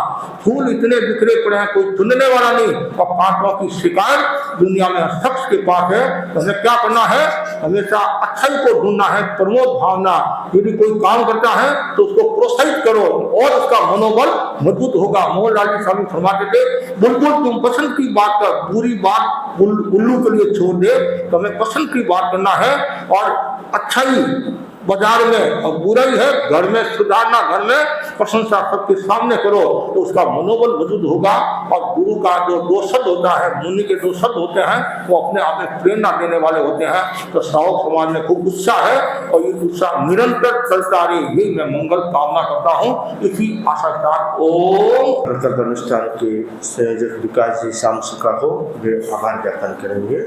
फूल इतने बिखरे पड़े हैं, कोई चुनने वाला नहीं। और पात्रों की शिकायत दुनिया में शख्स के पास है। तो हमें क्या करना है, हमेशा अच्छाई को ढूंढना है, प्रमोद भावना। यदि कोई काम करता है तो उसको प्रोत्साहित करो और उसका मनोबल मजबूत होगा। मोहन लाल जी स्वामी फरमाते थे, बिल्कुल तुम पसंद की बात कर, बुरी बात उल्लू के लिए छोड़ दे। तो हमें पसंद की बात करना है। और अच्छाई बाजार में और बुराई है घर में, सुधारना घर में, प्रशंसा सबके सामने करो तो उसका मनोबल मजबूत होगा। और गुरु का जो 2 शब्द होता है, मुनि के 2 शब्द होते हैं, वो अपने आप में प्रेरणा देने वाले होते हैं। तो श्रावक समाज में खूब उत्साह है और ये उत्साह निरंतर चलता रहे, यही मैं मंगल कामना करता हूँ। इसी आशा का ओम। प्रकल्प अनुष्ठान के संयोजक विकास जी शाम सुखा को वे आभार ज्ञापन करेंगे।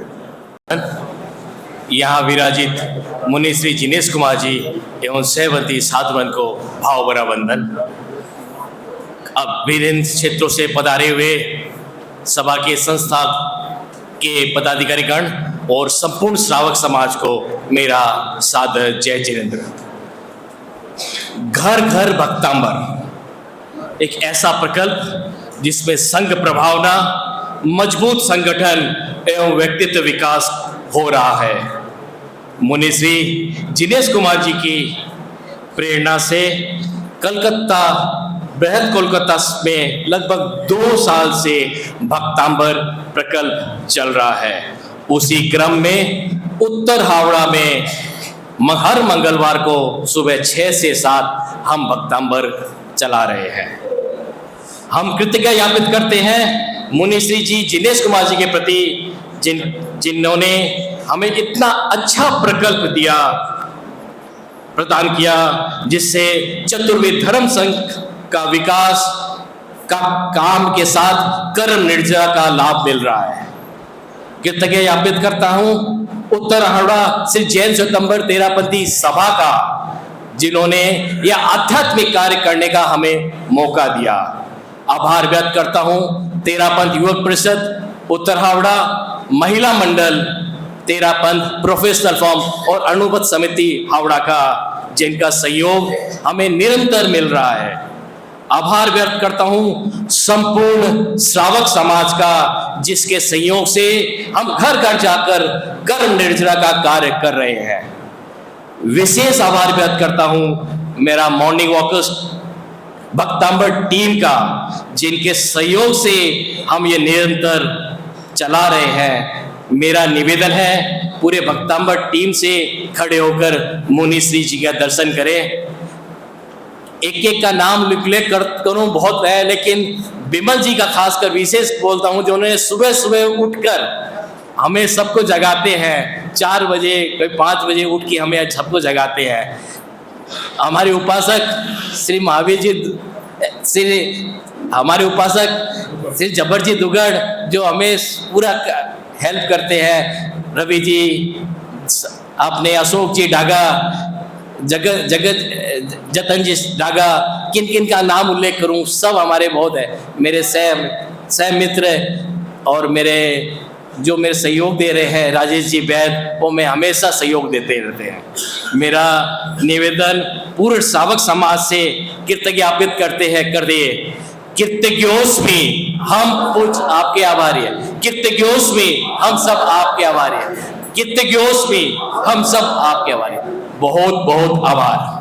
यहाँ विराजित मुनि श्री जिनेश कुमार जी एवं सहवती साधुवन को भाव भरा वंदन। अब विभिन्न क्षेत्रों से पधारे हुए सभा के संस्था के पदाधिकारीगण और संपूर्ण श्रावक समाज को मेरा सादर जय जिनेन्द्र। घर घर भक्तांबर एक ऐसा प्रकल्प जिसमें संघ प्रभावना, मजबूत संगठन एवं व्यक्तित्व विकास हो रहा है। मुनि श्री जिनेश कुमार जी की प्रेरणा से कलकत्ता, बृहद कोलकाता में लगभग 2 साल से भक्तांबर प्रकल्प चल रहा है। उसी क्रम में उत्तर हावड़ा में हर मंगलवार को सुबह 6 से 7 हम भक्तांबर चला रहे हैं। हम कृतज्ञता ज्ञापित करते हैं मुनि श्री जी जिनेश कुमार जी के प्रति, जिन्होंने हमें इतना अच्छा प्रकल्प दिया, प्रदान किया, जिससे चतुर्वेद धर्म संघ का विकास का काम के साथ कर्म निर्जरा का लाभ मिल रहा है। कृतज्ञता ज्ञापित करता हूं उत्तर हावड़ा श्री जैन स्वयंवर तेरापंथी सभा का, जिन्होंने यह आध्यात्मिक कार्य करने का हमें मौका दिया। आभार व्यक्त करता हूं तेरापंथ युवक परिषद उत्तर हावड़ा, महिला मंडल तेरापंथ प्रोफेशनल फॉर्म और अणुबद्ध समिति हावड़ा का, जिनका सहयोग हमें निरंतर मिल रहा है। आभार व्यक्त करता हूं संपूर्ण श्रावक समाज का, जिसके सहयोग से हम घर घर जाकर कर्म निर्जरा का कार्य कर रहे हैं। विशेष आभार व्यक्त करता हूं मेरा मॉर्निंग वॉकर्स भक्तांबर टीम का, जिनके सहयोग से हम ये निरंतर चला रहे हैं। मेरा निवेदन है पूरे भक्तांबर टीम से खड़े होकर मुनि श्री जी का दर्शन करें। एक एक का नाम लिख करूं बहुत है, लेकिन विमल जी का खासकर विशेष बोलता हूं, जो उन्होंने सुबह सुबह उठकर हमें सबको जगाते हैं। 4 बजे, कोई 5 बजे उठ के हमें सबको जगाते हैं। हमारे उपासक श्री महावीर जी, हमारे उपासक श्री जबर जी दुगड़, जो हमें पूरा हेल्प करते हैं। रवि जी, आपने अशोक जी डागा, जतन जी डागा, किन किन का नाम उल्लेख करूं, सब हमारे बहुत है, मेरे सह मित्र और मेरे जो मेरे सहयोग दे रहे हैं, राजेश जी वैद, वो मैं हमेशा सहयोग देते रहते हैं। मेरा निवेदन पूर्ण श्रावक समाज से कृतज्ञ ज्ञापित करते हैं, कर दिए। कृतज्ञोस्मि, हम कुछ आपके आभारी हैं। कृतज्ञोस्मि, हम सब आपके आभारी हैं। कृतज्ञोस्मि, हम सब आपके आभारी हैं। बहुत बहुत आभार।